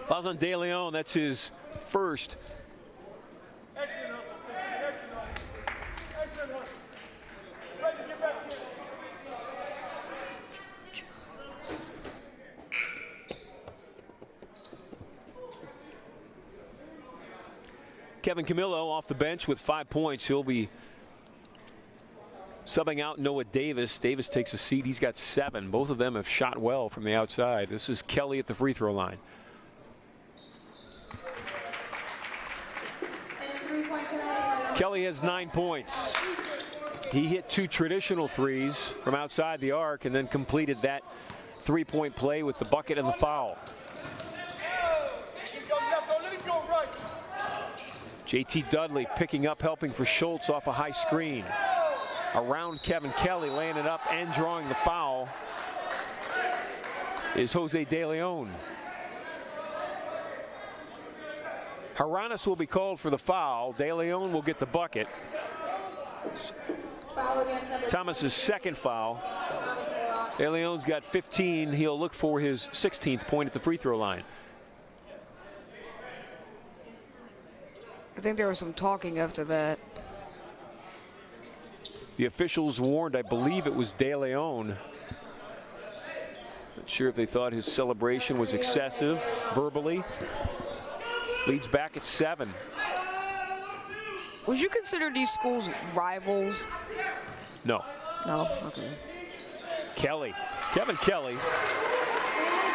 Fouls on De Leon, that's his first. Kevin Camillo off the bench with 5 points. He'll be subbing out Noah Davis. Davis takes a seat. He's got 7. Both of them have shot well from the outside. This is Kelly at the free throw line. Kelly has 9 points. He hit 2 traditional threes from outside the arc and then completed that 3-point play with the bucket and the foul. JT Dudley picking up, helping for Schultz off a high screen. Around Kevin Kelly, laying it up and drawing the foul is Jose De Leon. Haranas will be called for the foul. De Leon will get the bucket. Thomas's second foul. De Leon's got 15. He'll look for his 16th point at the free throw line. I think there was some talking after that. The officials warned, I believe it was De Leon. Not sure if they thought his celebration was excessive verbally. Leads back at 7. Would you consider these schools rivals? No. No? Okay. Kelly. Kevin Kelly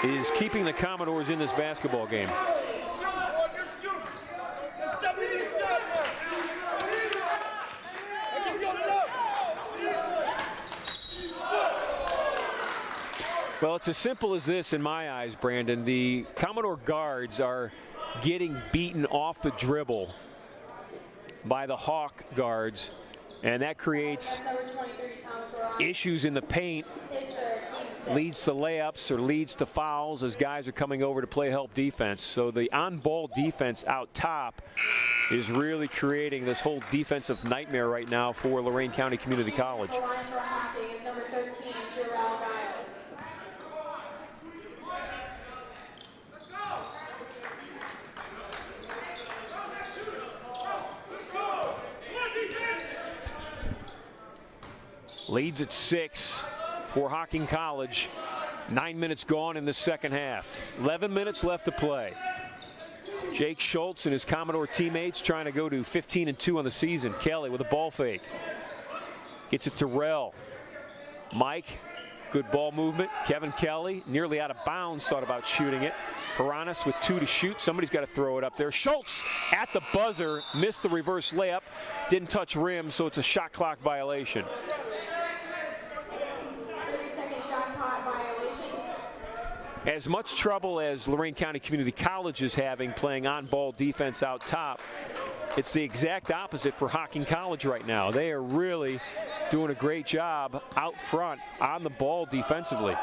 is keeping the Commodores in this basketball game. Well, it's as simple as this in my eyes, Brandon. The Commodore guards are getting beaten off the dribble by the Hawk guards, and that creates issues in the paint, leads to layups or leads to fouls as guys are coming over to play help defense. So the on-ball defense out top is really creating this whole defensive nightmare right now for Lorain County Community College. Leads at 6 for Hocking College. 9 minutes gone in the second half. 11 minutes left to play. Jake Schultz and his Commodore teammates trying to go to 15-2 on the season. Kelly with a ball fake. Gets it to Rell. Mike, good ball movement. Kevin Kelly nearly out of bounds, thought about shooting it. Haranas with 2 to shoot. Somebody's got to throw it up there. Schultz at the buzzer, missed the reverse layup. Didn't touch rim, so it's a shot clock violation. As much trouble as Lorain County Community College is having playing on-ball defense out top, it's the exact opposite for Hocking College right now. They are really doing a great job out front on the ball defensively.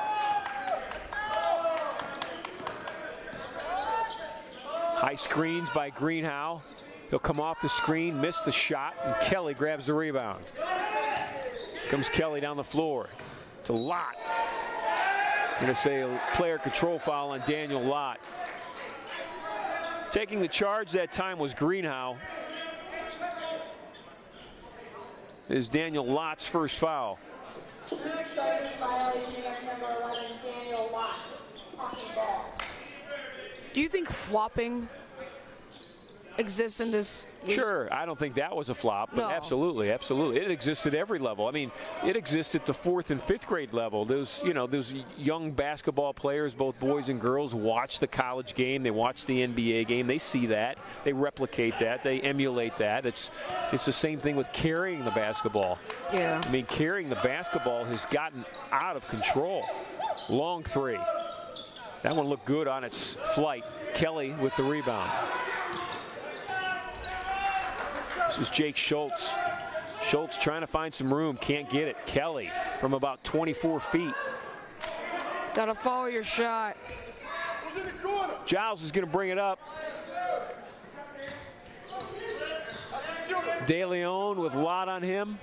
High screens by Greenhow. He'll come off the screen, miss the shot, and Kelly grabs the rebound. Comes Kelly down the floor. It's a lot. going to say a player control foul on Daniel Lott. Taking the charge that time was Greenhow. Is Daniel Lott's first foul. Violation against number 11, Daniel Lott. Hocking ball. Do you think flopping exists in this league? Sure, I don't think that was a flop, but No. absolutely. It exists at every level. I mean, it exists at the 4th and 5th grade level. Those young basketball players, both boys and girls, watch the college game. They watch the NBA game. They see that. They replicate that. They emulate that. It's the same thing with carrying the basketball. Yeah. I mean, carrying the basketball has gotten out of control. Long three. That one looked good on its flight. Kelly with the rebound. This is Jake Schultz. Schultz trying to find some room, can't get it. Kelly from about 24 feet. Gotta follow your shot. Giles is going to bring it up. De Leon with Lott on him.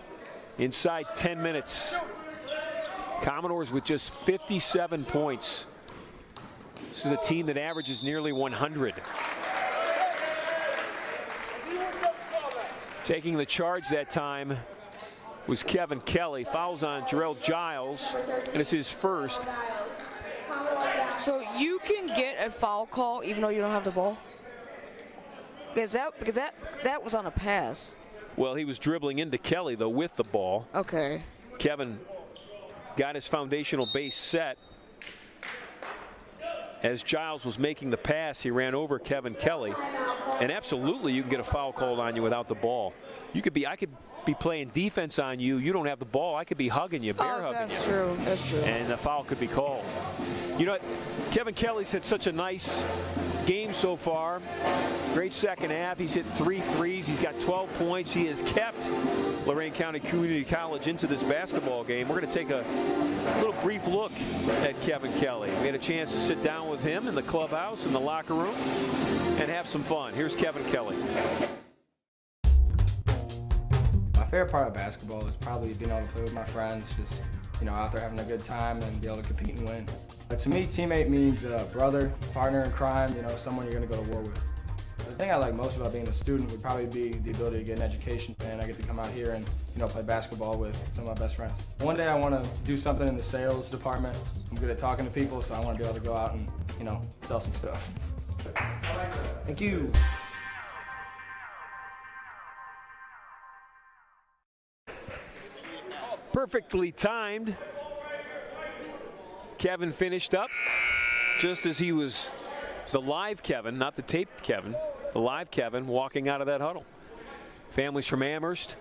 Inside 10 minutes. Commodores with just 57 points. This is a team that averages nearly 100. Taking the charge that time was Kevin Kelly. Fouls on Jarrell Giles, and it's his first. So you can get a foul call even though you don't have the ball? Because that was on a pass. Well, he was dribbling into Kelly, though, with the ball. Okay. Kevin got his foundational base set. As Giles was making the pass, he ran over Kevin Kelly. And absolutely, you can get a foul called on you without the ball. I could be playing defense on you. You don't have the ball. I could be hugging you, bear hugging you. That's true. That's true. And the foul could be called. You know what? Kevin Kelly's had such a nice game so far. Great second half. He's hit 3 threes. He's got 12 points. He has kept Lorain County Community College into this basketball game. We're going to take a little brief look at Kevin Kelly. We had a chance to sit down with him in the clubhouse, in the locker room, and have some fun. Here's Kevin Kelly. My favorite part of basketball is probably being able to play with my friends, just out there having a good time and be able to compete and win. To me, teammate means brother, partner in crime, someone you're going to go to war with. The thing I like most about being a student would probably be the ability to get an education, and I get to come out here and play basketball with some of my best friends. One day I want to do something in the sales department. I'm good at talking to people, so I want to be able to go out and sell some stuff. Thank you. Perfectly timed. Kevin finished up just as he was the live Kevin, not the taped Kevin, the live Kevin walking out of that huddle. Families from Amherst.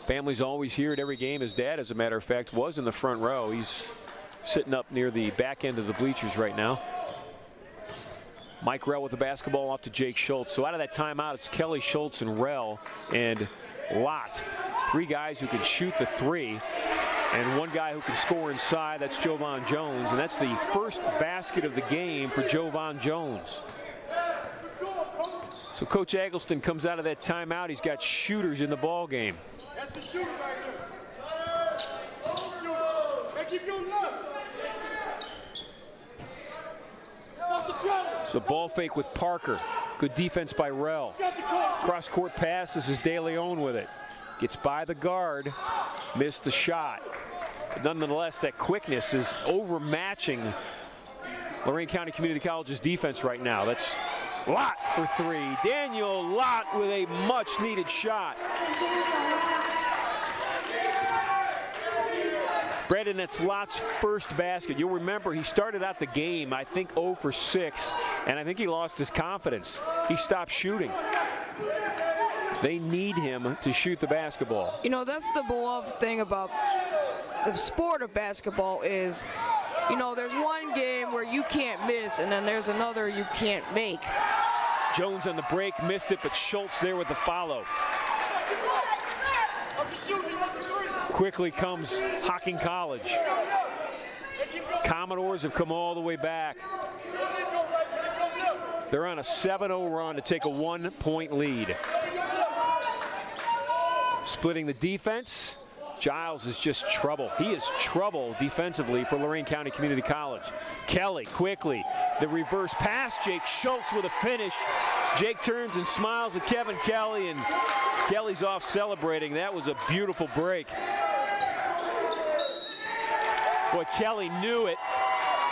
Family's always here at every game. His dad, as a matter of fact, was in the front row. He's sitting up near the back end of the bleachers right now. Mike Rell with the basketball off to Jake Schultz. So out of that timeout, it's Kelly, Schultz, and Rell, and Lott. 3 guys who can shoot the 3. And 1 guy who can score inside, that's Jovan Jones. And that's the first basket of the game for Jovan Jones. So Coach Eggleston comes out of that timeout. He's got shooters in the ball game. That's the shooter right there. Shooter. Hey, keep going left. So ball fake with Parker. Good defense by Rell. Cross court pass. This is De Leon with it. Gets by the guard. Missed the shot. But nonetheless, that quickness is overmatching Lorain County Community College's defense right now. That's Lott for 3. Daniel Lott with a much-needed shot. Brandon, that's Lott's first basket. You'll remember he started out the game, I think, 0 for 6, and I think he lost his confidence. He stopped shooting. They need him to shoot the basketball. That's the beloved thing about the sport of basketball is, there's one game where you can't miss, and then there's another you can't make. Jones on the break, missed it, but Schultz there with the follow. Quickly comes Hocking College. Commodores have come all the way back. They're on a 7-0 run to take a 1-point lead. Splitting the defense, Giles is just trouble. He is trouble defensively for Lorain County Community College. Kelly quickly, the reverse pass. Jake Schultz with a finish. Jake turns and smiles at Kevin Kelly, and Kelly's off celebrating. That was a beautiful break. Boy, Kelly knew it.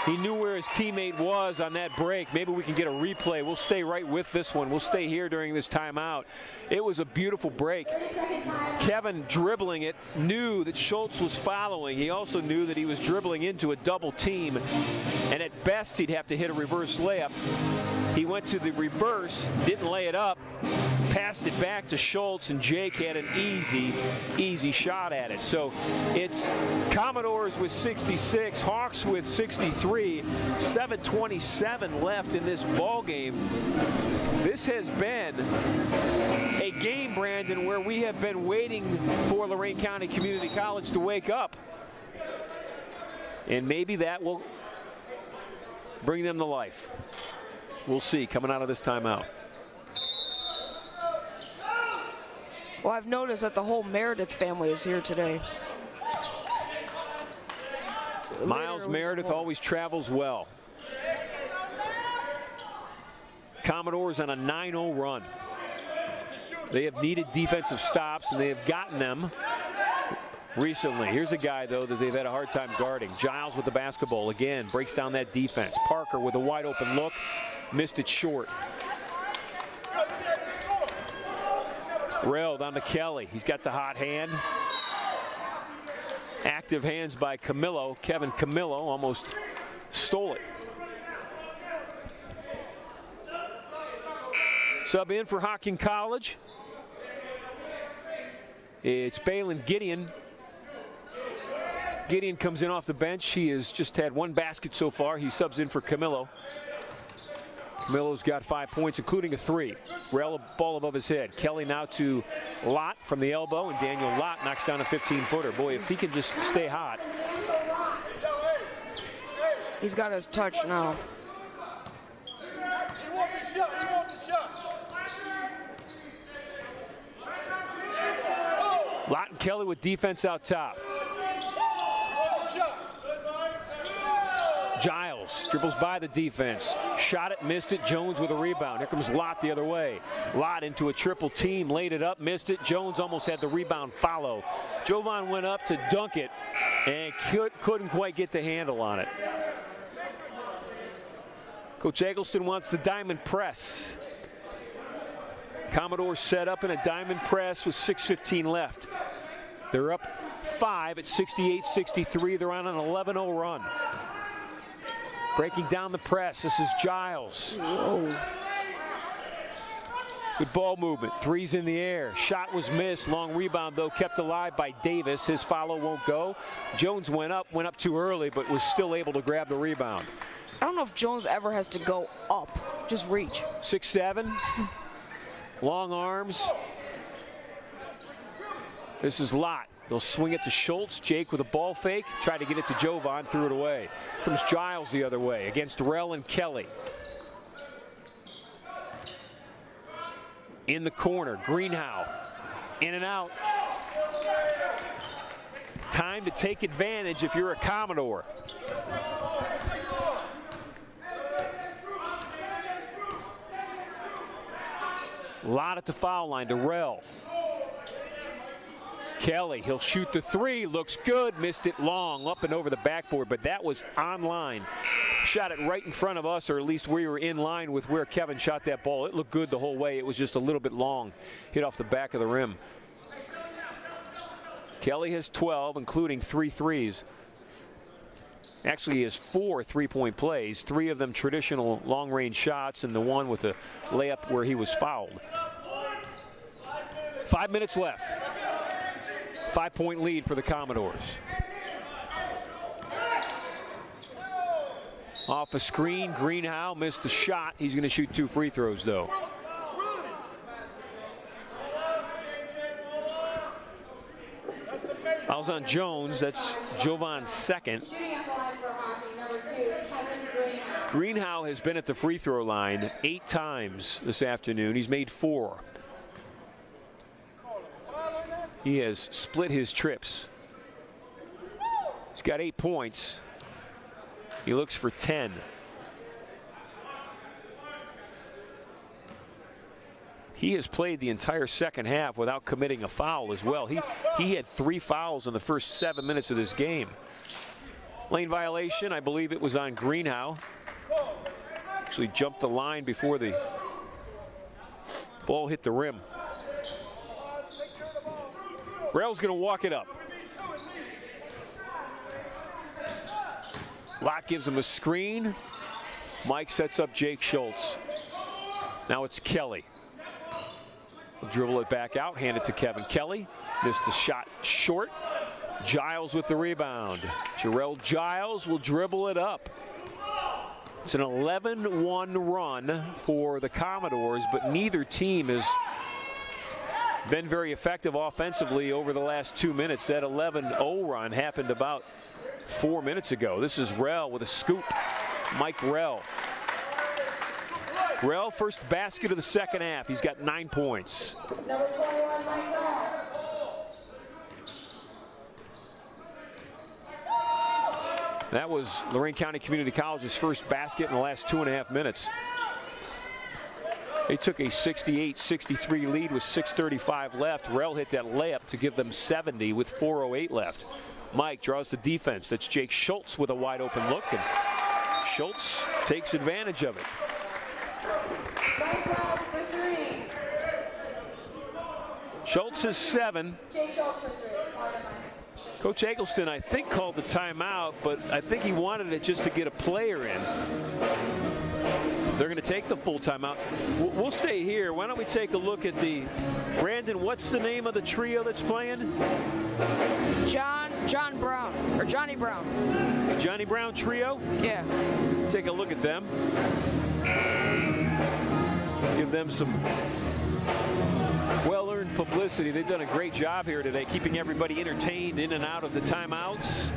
He knew where his teammate was on that break. Maybe we can get a replay. We'll stay right with this one. We'll stay here during this timeout. It was a beautiful break. Kevin dribbling it, knew that Schultz was following. He also knew that he was dribbling into a double team, and at best he'd have to hit a reverse layup. He went to the reverse, didn't lay it up, passed it back to Schultz, and Jake had an easy shot at it. So it's Commodores with 66, Hawks with 63, 7:27 left in this ball game. This has been a game, Brandon, where we have been waiting for Lorain County Community College to wake up. And maybe that will bring them to life. We'll see coming out of this timeout. Well, I've noticed that the whole Meredith family is here today. Miles Meredith always travels well. Commodores on a 9-0 run. They have needed defensive stops, and they have gotten them recently. Here's a guy, though, that they've had a hard time guarding. Giles with the basketball again, breaks down that defense. Parker with a wide open look, missed it short. Rell down to Kelly. He's got the hot hand. Active hands by Camillo. Kevin Camillo almost stole it. Sub in for Hocking College. It's Balin Gideon. Gideon comes in off the bench. He has just had one basket so far. He subs in for Camillo. Camillo's got 5 points, including a 3. Rell, a ball above his head. Kelly now to Lott from the elbow, and Daniel Lott knocks down a 15-footer. Boy, if he can just stay hot. He's got his touch now. Lott and Kelly with defense out top. Giles dribbles by the defense. Shot it, missed it. Jones with a rebound. Here comes Lott the other way. Lott into a triple team, laid it up, missed it. Jones almost had the rebound follow. Jovan went up to dunk it and couldn't quite get the handle on it. Coach Eggleston wants the diamond press. Commodores set up in a diamond press with 6:15 left. They're up 5 at 68-63. They're on an 11-0 run. Breaking down the press, this is Giles. Whoa. Good ball movement, 3's in the air. Shot was missed, long rebound though, kept alive by Davis. His follow won't go. Jones went up too early, but was still able to grab the rebound. I don't know if Jones ever has to go up, just reach. 6'7", long arms. This is Lott. They'll swing it to Schultz. Jake with a ball fake. Tried to get it to Jovan, threw it away. Comes Giles the other way against Rell and Kelly. In the corner, Greenhow. In and out. Time to take advantage if you're a Commodore. Lott at the foul line to Rell. Kelly, he'll shoot the 3, looks good, missed it long, up and over the backboard, but that was on line. Shot it right in front of us, or at least we were in line with where Kevin shot that ball. It looked good the whole way. It was just a little bit long. Hit off the back of the rim. Kelly has 12, including 3 threes. Actually, he has 4 three-point plays, 3 of them traditional long-range shots, and the one with a layup where he was fouled. 5 minutes left. 5-point lead for the Commodores. Off a screen, Greenhow missed the shot. He's going to shoot 2 free throws, though. Fouls on Jones. That's Jovan's second. Greenhow has been at the free throw line 8 times this afternoon. He's made 4. He has split his trips. He's got 8 points. He looks for 10. He has played the entire second half without committing a foul as well. He had 3 fouls in the first 7 minutes of this game. Lane violation, I believe it was on Greenhow. Actually jumped the line before the ball hit the rim. Rell's going to walk it up. Lott gives him a screen. Mike sets up Jake Schultz. Now it's Kelly. He'll dribble it back out, hand it to Kevin Kelly. Missed the shot short. Giles with the rebound. Jarrell Giles will dribble it up. It's an 11-1 run for the Commodores, but neither team has been very effective offensively over the last 2 minutes. That 11-0 run happened about 4 minutes ago. This is Rell with a scoop. Mike Rell. Rell, first basket of the second half. He's got 9 points. Number 21, Mike Rell. That was Lorain County Community College's first basket in the last 2.5 minutes. They took a 68-63 lead with 6:35 left. Rell hit that layup to give them 70 with 4:08 left. Mike draws the defense. That's Jake Schultz with a wide open look, and Schultz takes advantage of it. Mike Rell for 3. Schultz is 7. Jake Schultz for 3. Coach Eggleston, I think, called the timeout, but I think he wanted it just to get a player in. They're going to take the full timeout. We'll stay here. Why don't we take a look at the Brandon? What's the name of the trio that's playing? Johnny Brown. Johnny Brown trio? Yeah. Take a look at them. Give them some well-earned publicity. They've done a great job here today, keeping everybody entertained in and out of the timeouts.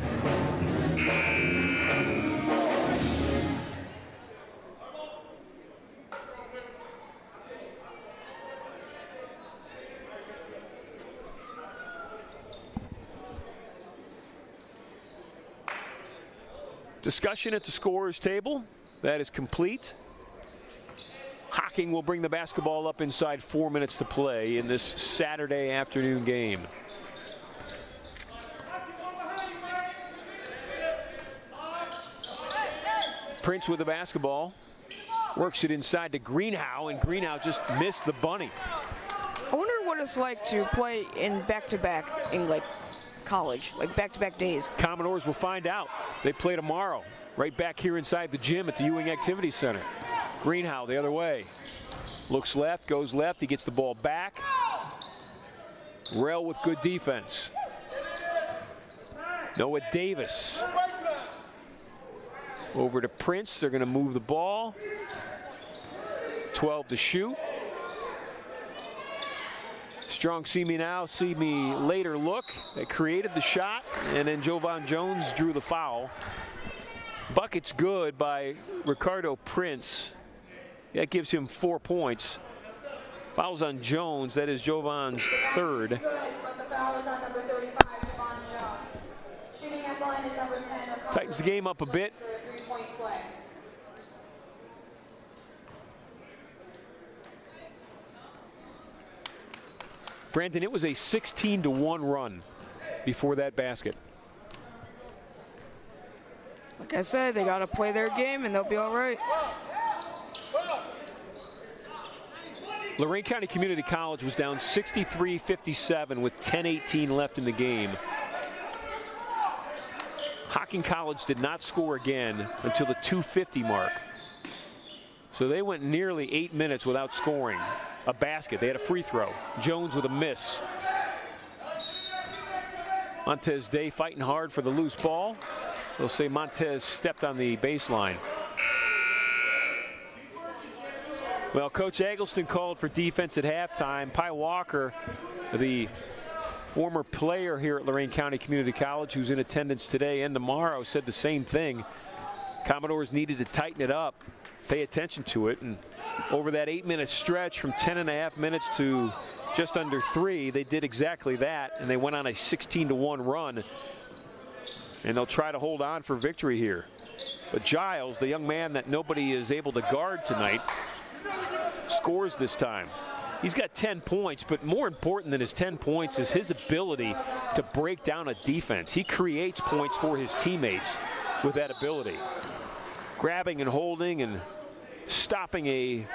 Discussion at the scorer's table. That is complete. Hocking will bring the basketball up inside 4 minutes to play in this Saturday afternoon game. Prince with the basketball. Works it inside to Greenhow, and Greenhow just missed the bunny. I wonder what it's like to play in back-to-back in like college, like back-to-back days. Commodores will find out. They play tomorrow, right back here inside the gym at the Ewing Activity Center. Greenhow the other way. Looks left, goes left. He gets the ball back. Rell with good defense. Noah Davis. Over to Prince. They're going to move the ball. 12 to shoot. Strong see me now, see me later look. They created the shot, and then Jovan Jones drew the foul. Bucket's good by Ricardo Prince. That gives him 4 points. Fouls on Jones. That is Jovan's third. Good, but the foul is on number 35, Javon Jones. Shooting at line is number 10. Tightens the game up a bit. For a 3-point play. Brandon, it was a 16-1 run before that basket. Like I said, they got to play their game and they'll be all right. Lorain County Community College was down 63-57 with 10:18 left in the game. Hocking College did not score again until the 2:50 mark. So they went nearly 8 minutes without scoring a basket. They had a free throw. Jones with a miss. Montez Day fighting hard for the loose ball. They'll say Montez stepped on the baseline. Well, Coach Eggleston called for defense at halftime. Pi Walker, the former player here at Lorain County Community College, who's in attendance today and tomorrow, said the same thing. Commodores needed to tighten it up, pay attention to it, and over that 8-minute stretch from 10.5 minutes to just under 3, they did exactly that, and they went on a 16-1 run. And they'll try to hold on for victory here. But Giles, the young man that nobody is able to guard tonight, scores this time. He's got 10 points, but more important than his 10 points is his ability to break down a defense. He creates points for his teammates with that ability. Grabbing and holding and stopping a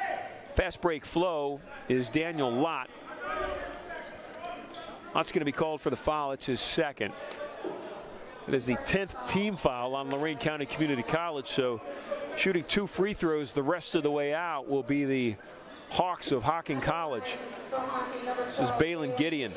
fast break flow is Daniel Lott. Lott's going to be called for the foul. It's his second. It is the 10th team foul on Lorain County Community College, so shooting 2 free throws the rest of the way out will be the Hawks of Hocking College. This is Balin Gideon.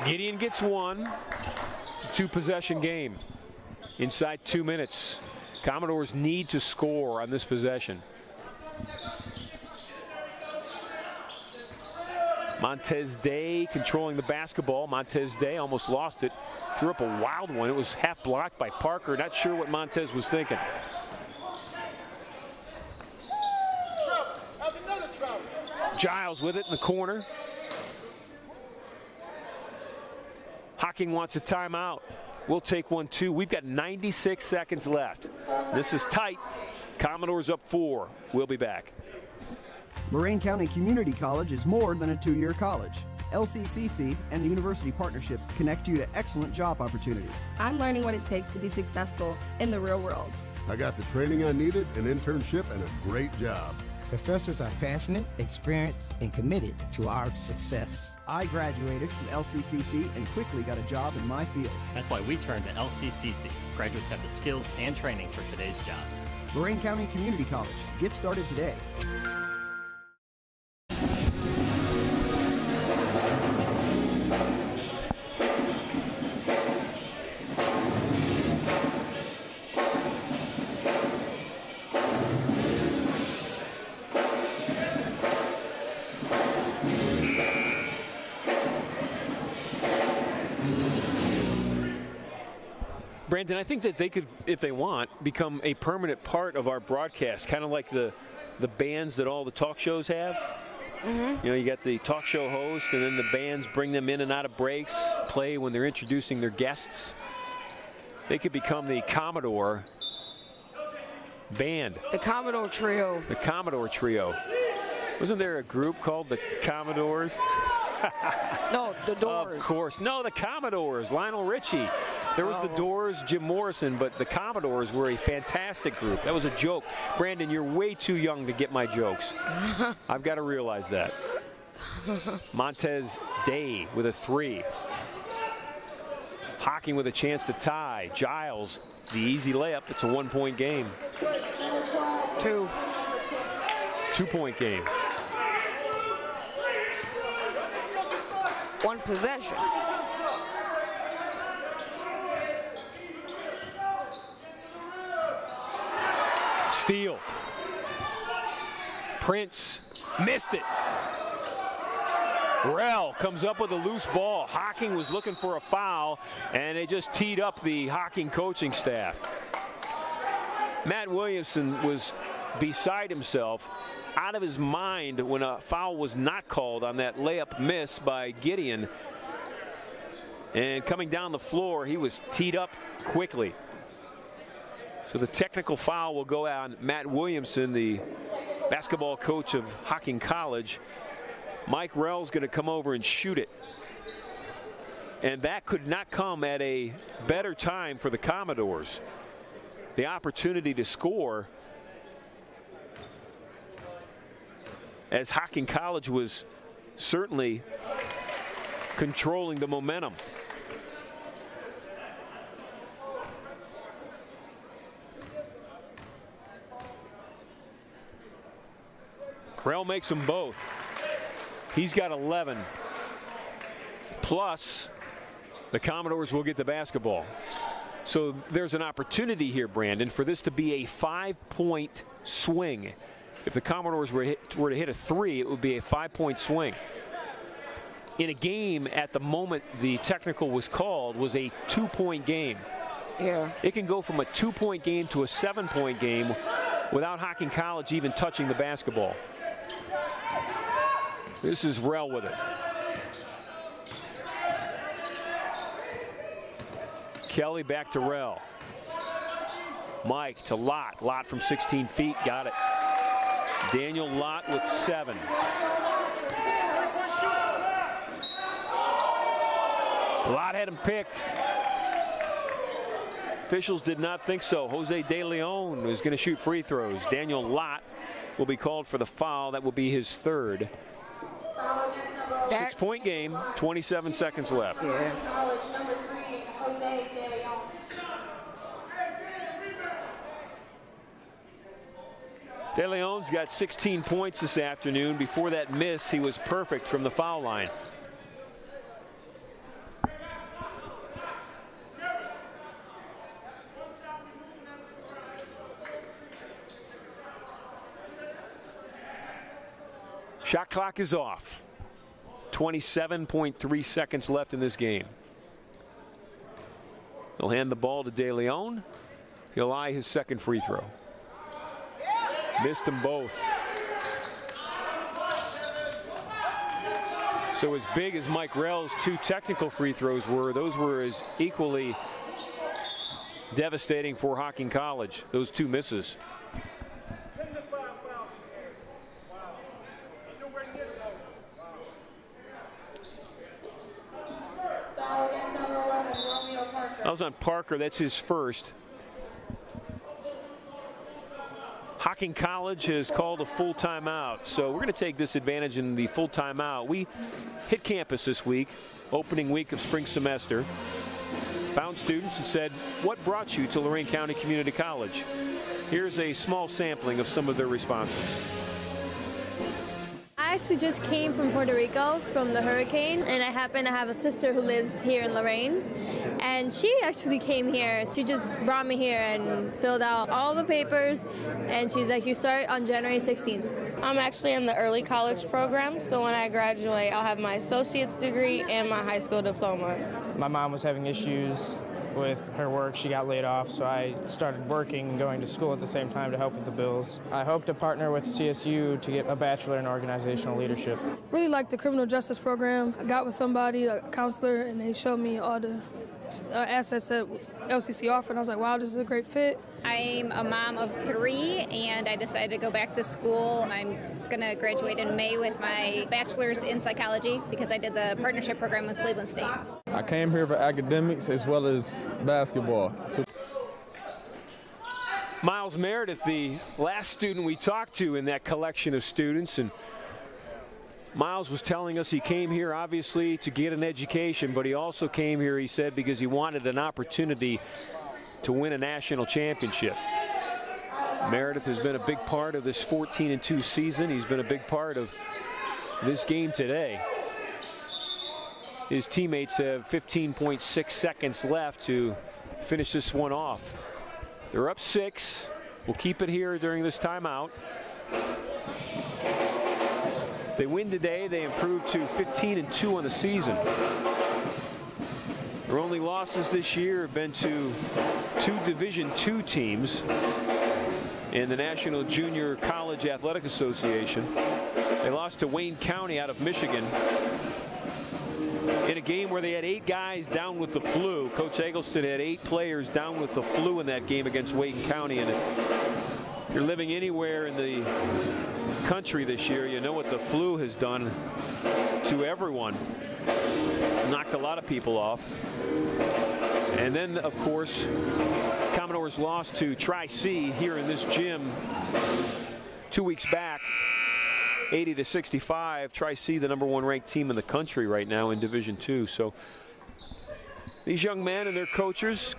Gideon gets one. It's a 2-possession game. Inside 2 minutes. Commodores need to score on this possession. Montez Day controlling the basketball. Montez Day almost lost it. Threw up a wild one. It was half blocked by Parker. Not sure what Montez was thinking. Giles with it in the corner. Hocking wants a timeout. We'll take one too. We've got 96 seconds left. This is tight. Commodores up 4. We'll be back. Lorain County Community College is more than a 2-year college. LCCC and the University Partnership connect you to excellent job opportunities. I'm learning what it takes to be successful in the real world. I got the training I needed, an internship, and a great job. Professors are passionate, experienced, and committed to our success. I graduated from LCCC and quickly got a job in my field. That's why we turned to LCCC. Graduates have the skills and training for today's jobs. Lorain County Community College. Get started today. Brandon, I think that they could, if they want, become a permanent part of our broadcast, kind of like the bands that all the talk shows have. You know, you got the talk show host, and then the bands bring them in and out of breaks, play when they're introducing their guests. They could become the Commodore band. The Commodore Trio. The Commodore Trio. Wasn't there a group called the Commodores? No, the Doors. Of course. No, the Commodores. Lionel Richie. There was the Doors, Jim Morrison, but the Commodores were a fantastic group. That was a joke. Brandon, you're way too young to get my jokes. I've got to realize that. Montez Day with a 3. Hocking with a chance to tie. Giles, the easy layup. It's a 1-point game. 2. 2-point game. 1 possession. Steal. Prince missed it. Rell comes up with a loose ball. Hocking was looking for a foul, and they just teed up the Hocking coaching staff. Matt Williamson was beside himself, out of his mind when a foul was not called on that layup miss by Gideon. And coming down the floor, he was teed up quickly. So the technical foul will go on Matt Williamson, the basketball coach of Hocking College. Mike Rell's going to come over and shoot it. And that could not come at a better time for the Commodores. The opportunity to score, as Hocking College was certainly controlling the momentum. Rell makes them both. He's got 11. Plus, the Commodores will get the basketball. So there's an opportunity here, Brandon, for this to be a 5-point swing. If the Commodores were to hit a 3, it would be a 5-point swing. In a game at the moment the technical was called was a 2-point game. Yeah. It can go from a 2-point game to a 7-point game without Hocking College even touching the basketball. This is Rell with it. Kelly back to Rell. Mike to Lott. Lott from 16 feet, got it. Daniel Lott with 7. Lott had him picked. Officials did not think so. Jose De Leon is going to shoot free throws. Daniel Lott will be called for the foul. That will be his 3rd. 6-point game, 27 seconds left. Yeah. De Leon's got 16 points this afternoon. Before that miss, he was perfect from the foul line. Shot clock is off. 27.3 seconds left in this game. He'll hand the ball to De Leon. He'll eye his 2nd free throw. Missed them both. So as big as Mike Rell's 2 technical free throws were, those were as equally devastating for Hocking College, those 2 misses. That was on Parker, that's his 1st. Hocking College has called a full timeout, so we're going to take this advantage in the full timeout. We hit campus this week, opening week of spring semester. Found students and said, what brought you to Lorain County Community College? Here's a small sampling of some of their responses. I actually just came from Puerto Rico from the hurricane, and I happen to have a sister who lives here in Lorain, and she actually came here. She just brought me here and filled out all the papers, and she's like, you start on January 16th. I'm actually in the early college program, so when I graduate, I'll have my associate's degree and my high school diploma. My mom was having issues with her work. She got laid off, so I started working and going to school at the same time to help with the bills. I hope to partner with CSU to get a bachelor in organizational leadership. Really like the criminal justice program. I got with somebody, a counselor, and they showed me all the assets that LCC offered. I was like, wow, this is a great fit. I'm a mom of 3, and I decided to go back to school. I'm going to graduate in May with my bachelor's in psychology because I did the partnership program with Cleveland State. I came here for academics as well as basketball. Miles Meredith, the last student we talked to in that collection of students, and Miles was telling us he came here obviously to get an education, but he also came here, he said, because he wanted an opportunity to win a national championship. Meredith has been a big part of this 14-2 season. He's been a big part of this game today. His teammates have 15.6 seconds left to finish this one off. They're up 6. We'll keep it here during this timeout. If they win today, they improve to 15-2 on the season. Their only losses this year have been to 2 Division II teams in the National Junior College Athletic Association. They lost to Wayne County out of Michigan in a game where they had 8 guys down with the flu. Coach Eggleston had 8 players down with the flu in that game against Wayne County. And if you're living anywhere in the country this year, you know what the flu has done to everyone. It's knocked a lot of people off. And then, of course, Commodores lost to Tri-C here in this gym 2 weeks back, 80-65. Tri-C, the #1 ranked team in the country right now in Division II. So these young men and their coaches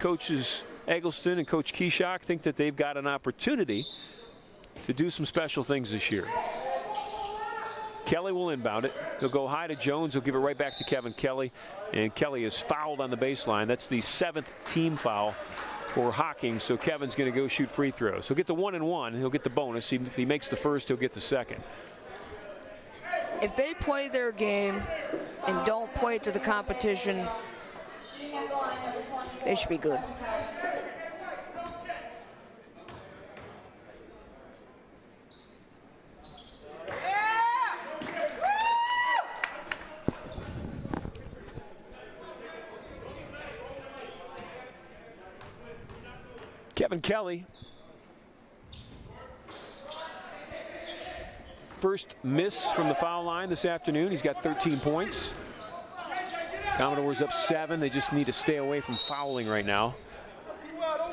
Eggleston and Coach Keshok, think that they've got an opportunity to do some special things this year. Kelly will inbound it. He'll go high to Jones. He'll give it right back to Kevin Kelly. And Kelly is fouled on the baseline. That's the 7th team foul for Hocking, so Kevin's going to go shoot free throws. He'll get the 1 and 1. He'll get the bonus. If he makes the first, he'll get the second. If they play their game and don't play to the competition, they should be good. Kevin Kelly. First miss from the foul line this afternoon. He's got 13 points. Commodores up 7. They just need to stay away from fouling right now.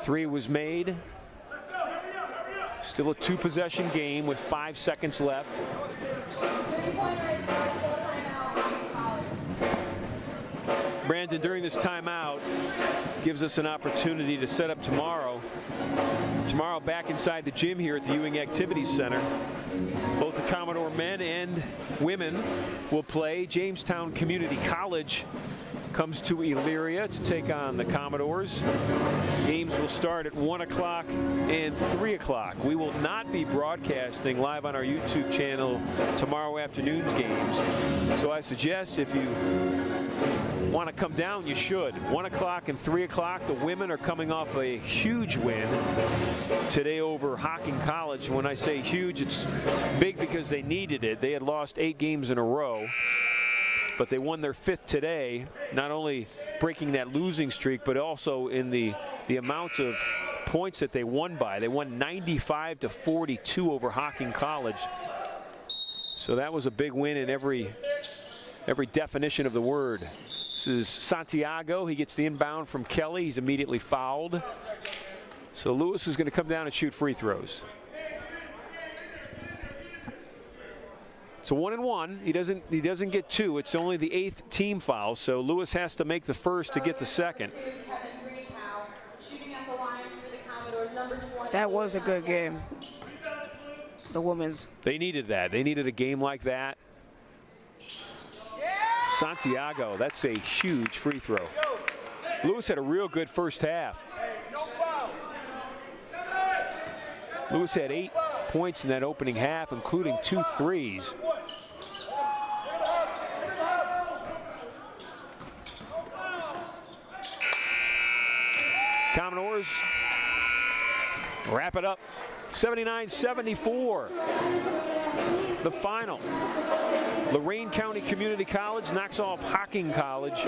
3 was made. Still a 2-possession game with 5 seconds left. Brandon, during this timeout, gives us an opportunity to set up tomorrow. Tomorrow back inside the gym here at the Ewing Activities Center. Both the Commodore men and women will play. Jamestown Community College comes to Elyria to take on the Commodores. Games will start at 1 o'clock and 3 o'clock. We will not be broadcasting live on our YouTube channel tomorrow afternoon's games. So I suggest if you want to come down, you should. 1 o'clock and 3 o'clock. The women are coming off a huge win today over Hocking College. When I say huge, it's big because they needed it. They had lost 8 games in a row, but they won their 5th today, not only breaking that losing streak, but also in the amount of points that they won by. They won 95-42 over Hocking College. So that was a big win in every definition of the word. This is Santiago. He gets the inbound from Kelly. He's immediately fouled. So Lewis is going to come down and shoot free throws. It's a 1 and 1. He doesn't get 2. It's only the 8th team foul. So Lewis has to make the first to get the second. That was a good game. The women's. They needed that. They needed a game like that. Santiago, that's a huge free throw. Lewis had a real good first half. Lewis had 8 points in that opening half, including 2 threes. Commodores wrap it up. 79-74. The final. Lorain County Community College knocks off Hocking College